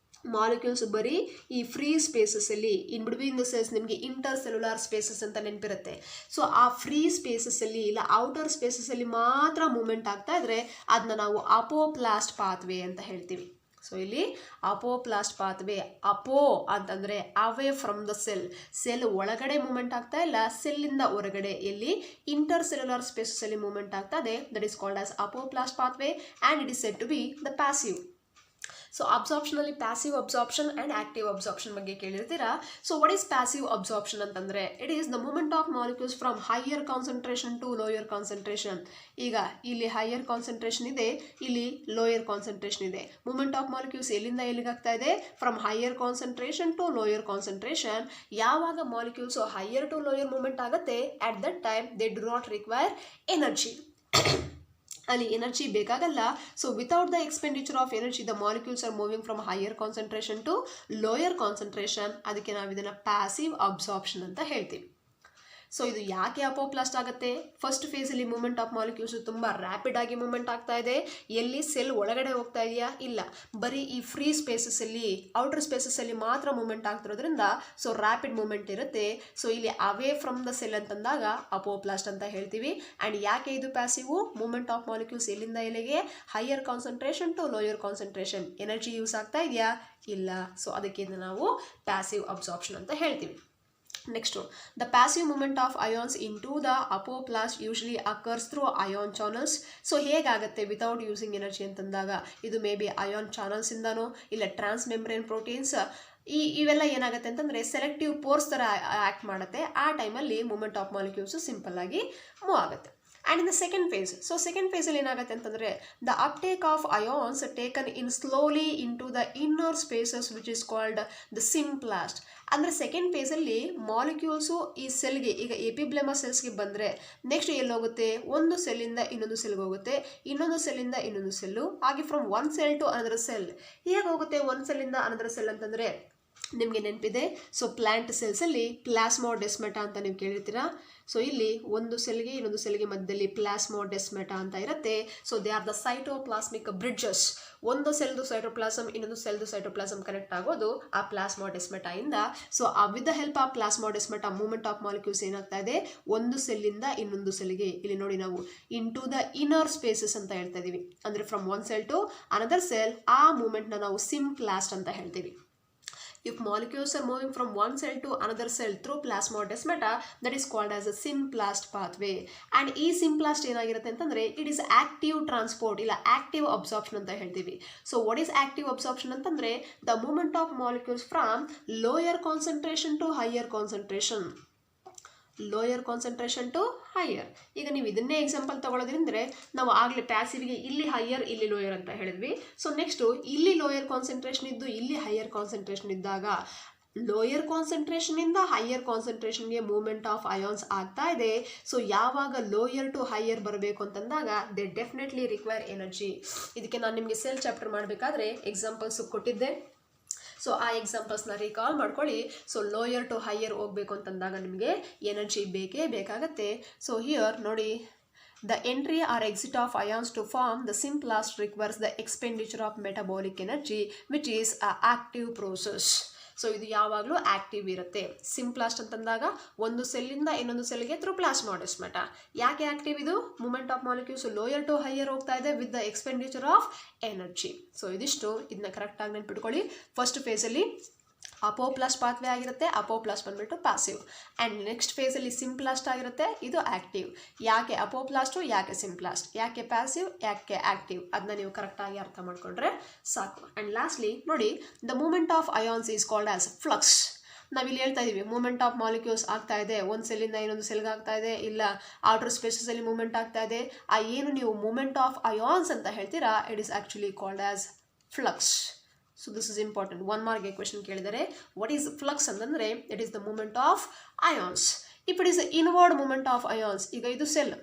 Molecules ಬರೀ ಈ ಫ್ರೀ ಸ್ಪೇಸಸ್ಸಲ್ಲಿ, ಇನ್ ಬಿಟ್ವೀನ್ ದ ಸೆಲ್ಸ್ ನಿಮಗೆ ಇಂಟರ್ ಸೆಲ್ಯುಲಾರ್ ಸ್ಪೇಸಸ್ ಅಂತ ನೆನಪಿರುತ್ತೆ. ಸೊ ಆ ಫ್ರೀ ಸ್ಪೇಸಸ್ಸಲ್ಲಿ ಇಲ್ಲ ಔಟರ್ ಸ್ಪೇಸಸ್ಸಲ್ಲಿ ಮಾತ್ರ ಮೂಮೆಂಟ್ ಆಗ್ತಾ ಇದ್ರೆ ಅದನ್ನ ನಾವು ಅಪೋಪ್ಲಾಸ್ಟ್ ಪಾತ್ವೇ ಅಂತ ಹೇಳ್ತೀವಿ. ಸೊ ಇಲ್ಲಿ ಅಪೋಪ್ಲಾಸ್ಟ್ ಪಾತ್ವೇ, ಅಪೋ ಅಂತಂದರೆ away from the cell. Cell ಒಳಗಡೆ ಮೂಮೆಂಟ್ ಆಗ್ತಾ ಇಲ್ಲ, ಸೆಲ್ಲಿಂದ ಹೊರಗಡೆ ಎಲ್ಲಿ ಇಂಟರ್ ಸೆಲ್ಯುಲಾರ್ ಸ್ಪೇಸಸ್ಸಲ್ಲಿ ಮೂಮೆಂಟ್ ಆಗ್ತದೆ. That is called as apoplast pathway and it is said to be the passive. So ಅಬ್ಸಾರ್ಪ್ಷನಲ್ಲಿ passive absorption and active absorption ಬಗ್ಗೆ ಕೇಳಿರ್ತೀರಾ. So what is passive absorption ಅಂತಂದರೆ, it is the movement of molecules from higher concentration to lower concentration. ಈಗ ಇಲ್ಲಿ higher concentration ಇದೆ, ಇಲ್ಲಿ lower concentration ಇದೆ. Movement of molecules ಎಲ್ಲಿಂದ ಎಲ್ಲಿಗಾಗ್ತಾ ಇದೆ? From higher concentration to lower concentration. ಯಾವಾಗ molecules higher to lower movement ಆಗುತ್ತೆ, at that time they do not require energy. ಅಲ್ಲಿ ಎನರ್ಜಿ ಬೇಕಾಗಲ್ಲ. So without the expenditure of energy the molecules are moving from higher concentration to lower concentration. ಅದಕ್ಕೆ ನಾವು ಇದನ್ನು passive absorption ಅಂತ ಹೇಳ್ತೀವಿ. So ಇದು ಯಾಕೆ ಅಪೋಪ್ಲಾಸ್ಟ್ ಆಗುತ್ತೆ? ಫಸ್ಟ್ ಫೇಸಲ್ಲಿ ಮೂಮೆಂಟ್ ಆಫ್ ಮಾಲಿಕ್ಯೂಲ್ಸ್ ತುಂಬ ರ್ಯಾಪಿಡ್ ಆಗಿ ಮೂಮೆಂಟ್ ಆಗ್ತಾ ಇದೆ. ಎಲ್ಲಿ ಸೆಲ್ ಒಳಗಡೆ ಹೋಗ್ತಾ ಇದೆಯಾ? ಇಲ್ಲ, ಬರೀ ಈ ಫ್ರೀ ಸ್ಪೇಸಸ್ಸಲ್ಲಿ ಔಟರ್ ಸ್ಪೇಸಸ್ಸಲ್ಲಿ ಮಾತ್ರ ಮೂಮೆಂಟ್ ಆಗ್ತಿರೋದ್ರಿಂದ ಸೊ ರ್ಯಾಪಿಡ್ ಮೂಮೆಂಟ್ ಇರುತ್ತೆ. ಸೊ ಇಲ್ಲಿ ಅವೇ ಫ್ರಮ್ ದ ಸೆಲ್ ಅಂತಂದಾಗ ಅಪೋಪ್ಲಾಸ್ಟ್ ಅಂತ ಹೇಳ್ತೀವಿ. ಆ್ಯಂಡ್ ಯಾಕೆ ಇದು ಪ್ಯಾಸಿವ್? ಮೂಮೆಂಟ್ ಆಫ್ ಮಾಲಿಕ್ಯೂಲ್ಸ್ ಎಲ್ಲಿಂದ ಎಲ್ಲಿಗೆ? Higher concentration to lower concentration. Energy use ಆಗ್ತಾ ಇದೆಯಾ? ಇಲ್ಲ. ಸೊ ಅದಕ್ಕೆ ನಾವು ಪ್ಯಾಸಿವ್ ಅಬ್ಸಾರ್ಪ್ಷನ್ ಅಂತ ಹೇಳ್ತೀವಿ. Next, the passive movement of ions into the apoplast usually occurs through ion channels. So ಹೇಗಾಗುತ್ತೆ ವಿತೌಟ್ ಯೂಸಿಂಗ್ ಎನರ್ಜಿ ಅಂತಂದಾಗ? ಇದು ಮೇ ಬಿ ಅಯಾನ್ ಚಾನಲ್ಸ್ ಇಂದನೋ ಇಲ್ಲ ಟ್ರಾನ್ಸ್ಮೆಂಬ್ರೇನ್ ಪ್ರೋಟೀನ್ಸ್. ಇವೆಲ್ಲ ಏನಾಗುತ್ತೆ ಅಂತಂದರೆ ಸೆಲೆಕ್ಟಿವ್ ಪೋರ್ಸ್ ಥರ ಆ್ಯಕ್ಟ್ ಮಾಡುತ್ತೆ. ಆ ಟೈಮಲ್ಲಿ ಮೂಮೆಂಟ್ ಆಫ್ ಮಾಲಿಕ್ಯೂಲ್ಸು ಸಿಂಪಲ್ ಆಗಿ ಮೂವ್ ಆಗುತ್ತೆ. And in the second phase, so second ಫೇಸಲ್ಲಿ ಏನಾಗುತ್ತೆ ಅಂತಂದರೆ the uptake of ions taken in slowly into the inner spaces which is called the symplast. ಅಂದರೆ ಸೆಕೆಂಡ್ ಫೇಸಲ್ಲಿ ಮಾಲಿಕ್ಯೂಲ್ಸು ಈ ಸೆಲ್ಗೆ, ಈಗ ಎಪಿಬ್ಲೆಮಾ ಸೆಲ್ಸ್ಗೆ ಬಂದರೆ next ಎಲ್ಲೋಗುತ್ತೆ? ಒಂದು ಸೆಲ್ಲಿಂದ ಇನ್ನೊಂದು ಸೆಲ್ಗೆ ಹೋಗುತ್ತೆ, ಇನ್ನೊಂದು ಸೆಲ್ಲಿಂದ ಇನ್ನೊಂದು ಸೆಲ್ಲು, ಹಾಗೆ from one cell to another cell. ಹೇಗೆ ಹೋಗುತ್ತೆ ಒಂದು ಸೆಲ್ಲಿಂದ ಅನದರ್ ಸೆಲ್ ಅಂತಂದರೆ ನಿಮಗೆ ನೆನಪಿದೆ. ಸೊ ಪ್ಲ್ಯಾಂಟ್ ಸೆಲ್ಸಲ್ಲಿ ಪ್ಲಾಸ್ಮೋಡೆಸ್ಮೆಟಾ ಅಂತ ನೀವು ಕೇಳಿರ್ತೀರಾ. ಸೊ ಇಲ್ಲಿ ಒಂದು ಸೆಲ್ಗೆ ಇನ್ನೊಂದು ಸೆಲ್ಗೆ ಮಧ್ಯದಲ್ಲಿ ಪ್ಲಾಸ್ಮೋಡೆಸ್ಮೆಟಾ ಅಂತ ಇರುತ್ತೆ. So they are the cytoplasmic bridges. ಒಂದು ಸೆಲ್ದು ಸೈಟೋಪ್ಲಾಸಮ್ ಇನ್ನೊಂದು ಸೆಲ್ದು ಸೈಟೋಪ್ಲಾಸಮ್ ಕನೆಕ್ಟ್ ಆಗೋದು ಆ ಪ್ಲಾಸ್ಮೋಡೆಸ್ಮೆಟಾ ಇಂದ. So with the help of plasmodesmata movement of molecules ಏನಾಗ್ತಾ ಇದೆ? ಒಂದು ಸೆಲ್ಲಿಂದ ಇನ್ನೊಂದು ಸೆಲ್ಗೆ, ಇಲ್ಲಿ ನೋಡಿ ನಾವು into the inner spaces ಅಂತ ಹೇಳ್ತಾ ಇದೀವಿ. ಅಂದರೆ from one cell to another cell, ಆ ಮೂಮೆಂಟ್ನ ನಾವು ಸಿಂಪ್ಲಾಸ್ಟ್ ಅಂತ ಹೇಳ್ತೀವಿ. If molecules are moving from one cell to another cell through plasmodesmata, that is called as a symplast pathway. And ಈ ಸಿಂಪ್ಲಾಸ್ಟ್ ಏನಾಗಿರುತ್ತೆ ಅಂತಂದರೆ ಇಟ್ ಈಸ್ ಆಕ್ಟಿವ್ ಟ್ರಾನ್ಸ್ಪೋರ್ಟ್ ಇಲ್ಲ active absorption ಅಂತ ಹೇಳ್ತೀವಿ. So what is active absorption ಅಂತಂದರೆ the movement of molecules from lower concentration to higher concentration. Lower concentration to higher. ಈಗ ನೀವು ಇದನ್ನೇ ಎಕ್ಸಾಂಪಲ್ ತಗೊಳ್ಳೋದ್ರಿಂದ ನಾವು ಆಗಲೇ ಪ್ಯಾಸಿವ್ಗೆ ಇಲ್ಲಿ ಹೈಯರ್ ಇಲ್ಲಿ ಲೋಯರ್ ಅಂತ ಹೇಳಿದ್ವಿ. ಸೊ ನೆಕ್ಸ್ಟು ಇಲ್ಲಿ ಲೋಯರ್ ಕಾನ್ಸಂಟ್ರೇಷನ್ ಇದ್ದು ಇಲ್ಲಿ ಹೈಯರ್ ಕಾನ್ಸಂಟ್ರೇಷನ್ ಇದ್ದಾಗ ಲೋಯರ್ ಕಾನ್ಸಂಟ್ರೇಷನಿಂದ ಹೈಯರ್ ಕಾನ್ಸಂಟ್ರೇಷನ್ಗೆ ಮೂವ್ಮೆಂಟ್ ಆಫ್ ಅಯಾನ್ಸ್ ಆಗ್ತಾ ಇದೆ. ಸೊ ಯಾವಾಗ ಲೋಯರ್ ಟು ಹೈಯರ್ ಬರಬೇಕು ಅಂತಂದಾಗ ದೇ ಡೆಫಿನೆಟ್ಲಿ ರಿಕ್ವೈರ್ ಎನರ್ಜಿ. ಇದಕ್ಕೆ ನಾನು ನಿಮಗೆ ಸೆಲ್ ಚಾಪ್ಟರ್ ಮಾಡಬೇಕಾದ್ರೆ ಎಕ್ಸಾಂಪಲ್ಸು ಕೊಟ್ಟಿದ್ದೆ. ಸೊ ಆ ಎಕ್ಸಾಂಪಲ್ಸ್ನ ರಿಕಾಲ್ ಮಾಡ್ಕೊಳ್ಳಿ. ಸೊ ಲೋಯರ್ ಟು ಹೈಯರ್ ಹೋಗಬೇಕು ಅಂತಂದಾಗ ನಿಮಗೆ ಎನರ್ಜಿ ಬೇಕೇ ಬೇಕಾಗತ್ತೆ. ಸೊ ಹಿಯರ್ ನೋಡಿ, the entry or exit of ions to form the simplest requires the expenditure of metabolic energy, which is an active process. So ಇದು ಯಾವಾಗಲೂ ಆಕ್ಟಿವ್ ಇರುತ್ತೆ. ಸಿಂಪ್ಲಾಸ್ಟ್ ಅಂತಂದಾಗ ಒಂದು ಸೆಲ್ಲಿಂದ ಇನ್ನೊಂದು ಸೆಲ್ಗೆ ಥ್ರೂ ಪ್ಲಾಸ್ಮಾಡೆಸ್ಮಾಟ. ಯಾಕೆ ಆಕ್ಟಿವ್ ಇದು? Movement of molecules lower to higher ಹೋಗ್ತಾ ಇದೆ with the expenditure of energy. So ಇದಿಷ್ಟು, ಇದನ್ನ ಕರೆಕ್ಟಾಗಿ ನೆನ್ಪಿಟ್ಕೊಳ್ಳಿ. ಫಸ್ಟ್ ಫೇಸಲ್ಲಿ ಅಪೋಪ್ಲಾಸ್ಟ್ ಪಾತ್ವೇ ಆಗಿರುತ್ತೆ. ಅಪೋಪ್ಲಾಸ್ಟ್ ಬಂದ್ಬಿಟ್ಟು ಪ್ಯಾಸಿವ್. ಆ್ಯಂಡ್ ನೆಕ್ಸ್ಟ್ ಫೇಸಲ್ಲಿ ಸಿಂಪ್ಲಾಸ್ಟ್ ಆಗಿರುತ್ತೆ, ಇದು ಆ್ಯಕ್ಟಿವ್. ಯಾಕೆ ಅಪೋಪ್ಲಾಸ್ಟು, ಯಾಕೆ ಸಿಂಪ್ಲಾಸ್ಟ್, ಯಾಕೆ ಪ್ಯಾಸಿವ್, ಯಾಕೆ ಆ್ಯಕ್ಟಿವ್, ಅದನ್ನ ನೀವು ಕರೆಕ್ಟಾಗಿ ಅರ್ಥ ಮಾಡ್ಕೊಂಡ್ರೆ ಸಾಕು. ಆ್ಯಂಡ್ ಲಾಸ್ಟ್ಲಿ ನೋಡಿ, the movement of ions is called as flux. ನಾವಿಲ್ಲಿ ಹೇಳ್ತಾ ಇದ್ದೀವಿ ಮೂಮೆಂಟ್ ಆಫ್ ಮಾಲಿಕ್ಯೂಲ್ಸ್ ಆಗ್ತಾ ಇದೆ, ಒಂದು ಸೆಲ್ಲಿಂದ ಇನ್ನೊಂದು ಸೆಲ್ಗೆ ಆಗ್ತಾ ಇದೆ, ಇಲ್ಲ ಔಟರ್ ಸ್ಪೇಸಸಲ್ಲಿ ಮೂಮೆಂಟ್ ಆಗ್ತಾ ಇದೆ. ಆ ಏನು ನೀವು ಮೂಮೆಂಟ್ ಆಫ್ ಅಯಾನ್ಸ್ ಅಂತ ಹೇಳ್ತೀರಾ, it is actually called as flux. So this is important. 1 ಮಾರ್ಕ್ಗೆ ಕ್ವೆಶನ್ ಕೇಳಿದರೆ ವಾಟ್ ಈಸ್ ಫ್ಲಕ್ಸ್ ಅಂತಂದರೆ it is the movement of ions. If it is inward movement of ions, ಈಗ ಇದು ಸೆಲ್,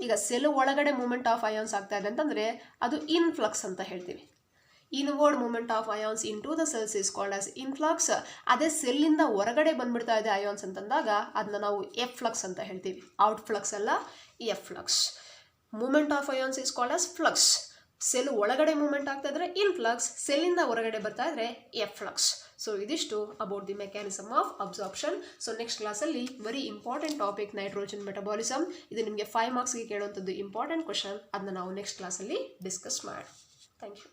ಈಗ cell ಒಳಗಡೆ moment of ions ಆಗ್ತಾ ಇದೆ ಅಂತಂದರೆ ಅದು ಇನ್ಫ್ಲಕ್ಸ್ ಅಂತ ಹೇಳ್ತೀವಿ. Inward movement of ions into the cells is called as influx. ಅದೇ ಸೆಲ್ಲಿಂದ ಹೊರಗಡೆ ಬಂದ್ಬಿಡ್ತಾ ಇದೆ ಅಯಾನ್ಸ್ ಅಂತಂದಾಗ ಅದನ್ನ ನಾವು ಎಫ್ ಫ್ಲಕ್ಸ್ ಅಂತ ಹೇಳ್ತೀವಿ. ಔಟ್ ಫ್ಲಕ್ಸ್ ಅಲ್ಲ, efflux. Movement of ions is called as flux. Cell ಒಳಗಡೆ ಮೂವ್ಮೆಂಟ್ ಆಗ್ತಾ ಇದ್ರೆ ಇನ್ಫ್ಲಕ್ಸ್, ಸೆಲ್ಲಿಂದ ಹೊರಗಡೆ ಬರ್ತಾ ಇದ್ರೆ ಎಫ್ಲಕ್ಸ್. ಸೊ ಇದಿಷ್ಟು about the mechanism of absorption. So next ಕ್ಲಾಸಲ್ಲಿ very important topic nitrogen metabolism. ಇದು ನಿಮಗೆ 5 ಮಾರ್ಕ್ಸ್ಗೆ ಕೇಳುವಂಥದ್ದು ಇಂಪಾರ್ಟೆಂಟ್ ಕ್ವಶನ್. ಅದನ್ನ ನಾವು ನೆಕ್ಸ್ಟ್ ಕ್ಲಾಸಲ್ಲಿ ಡಿಸ್ಕಸ್ ಮಾಡಿ. Thank you.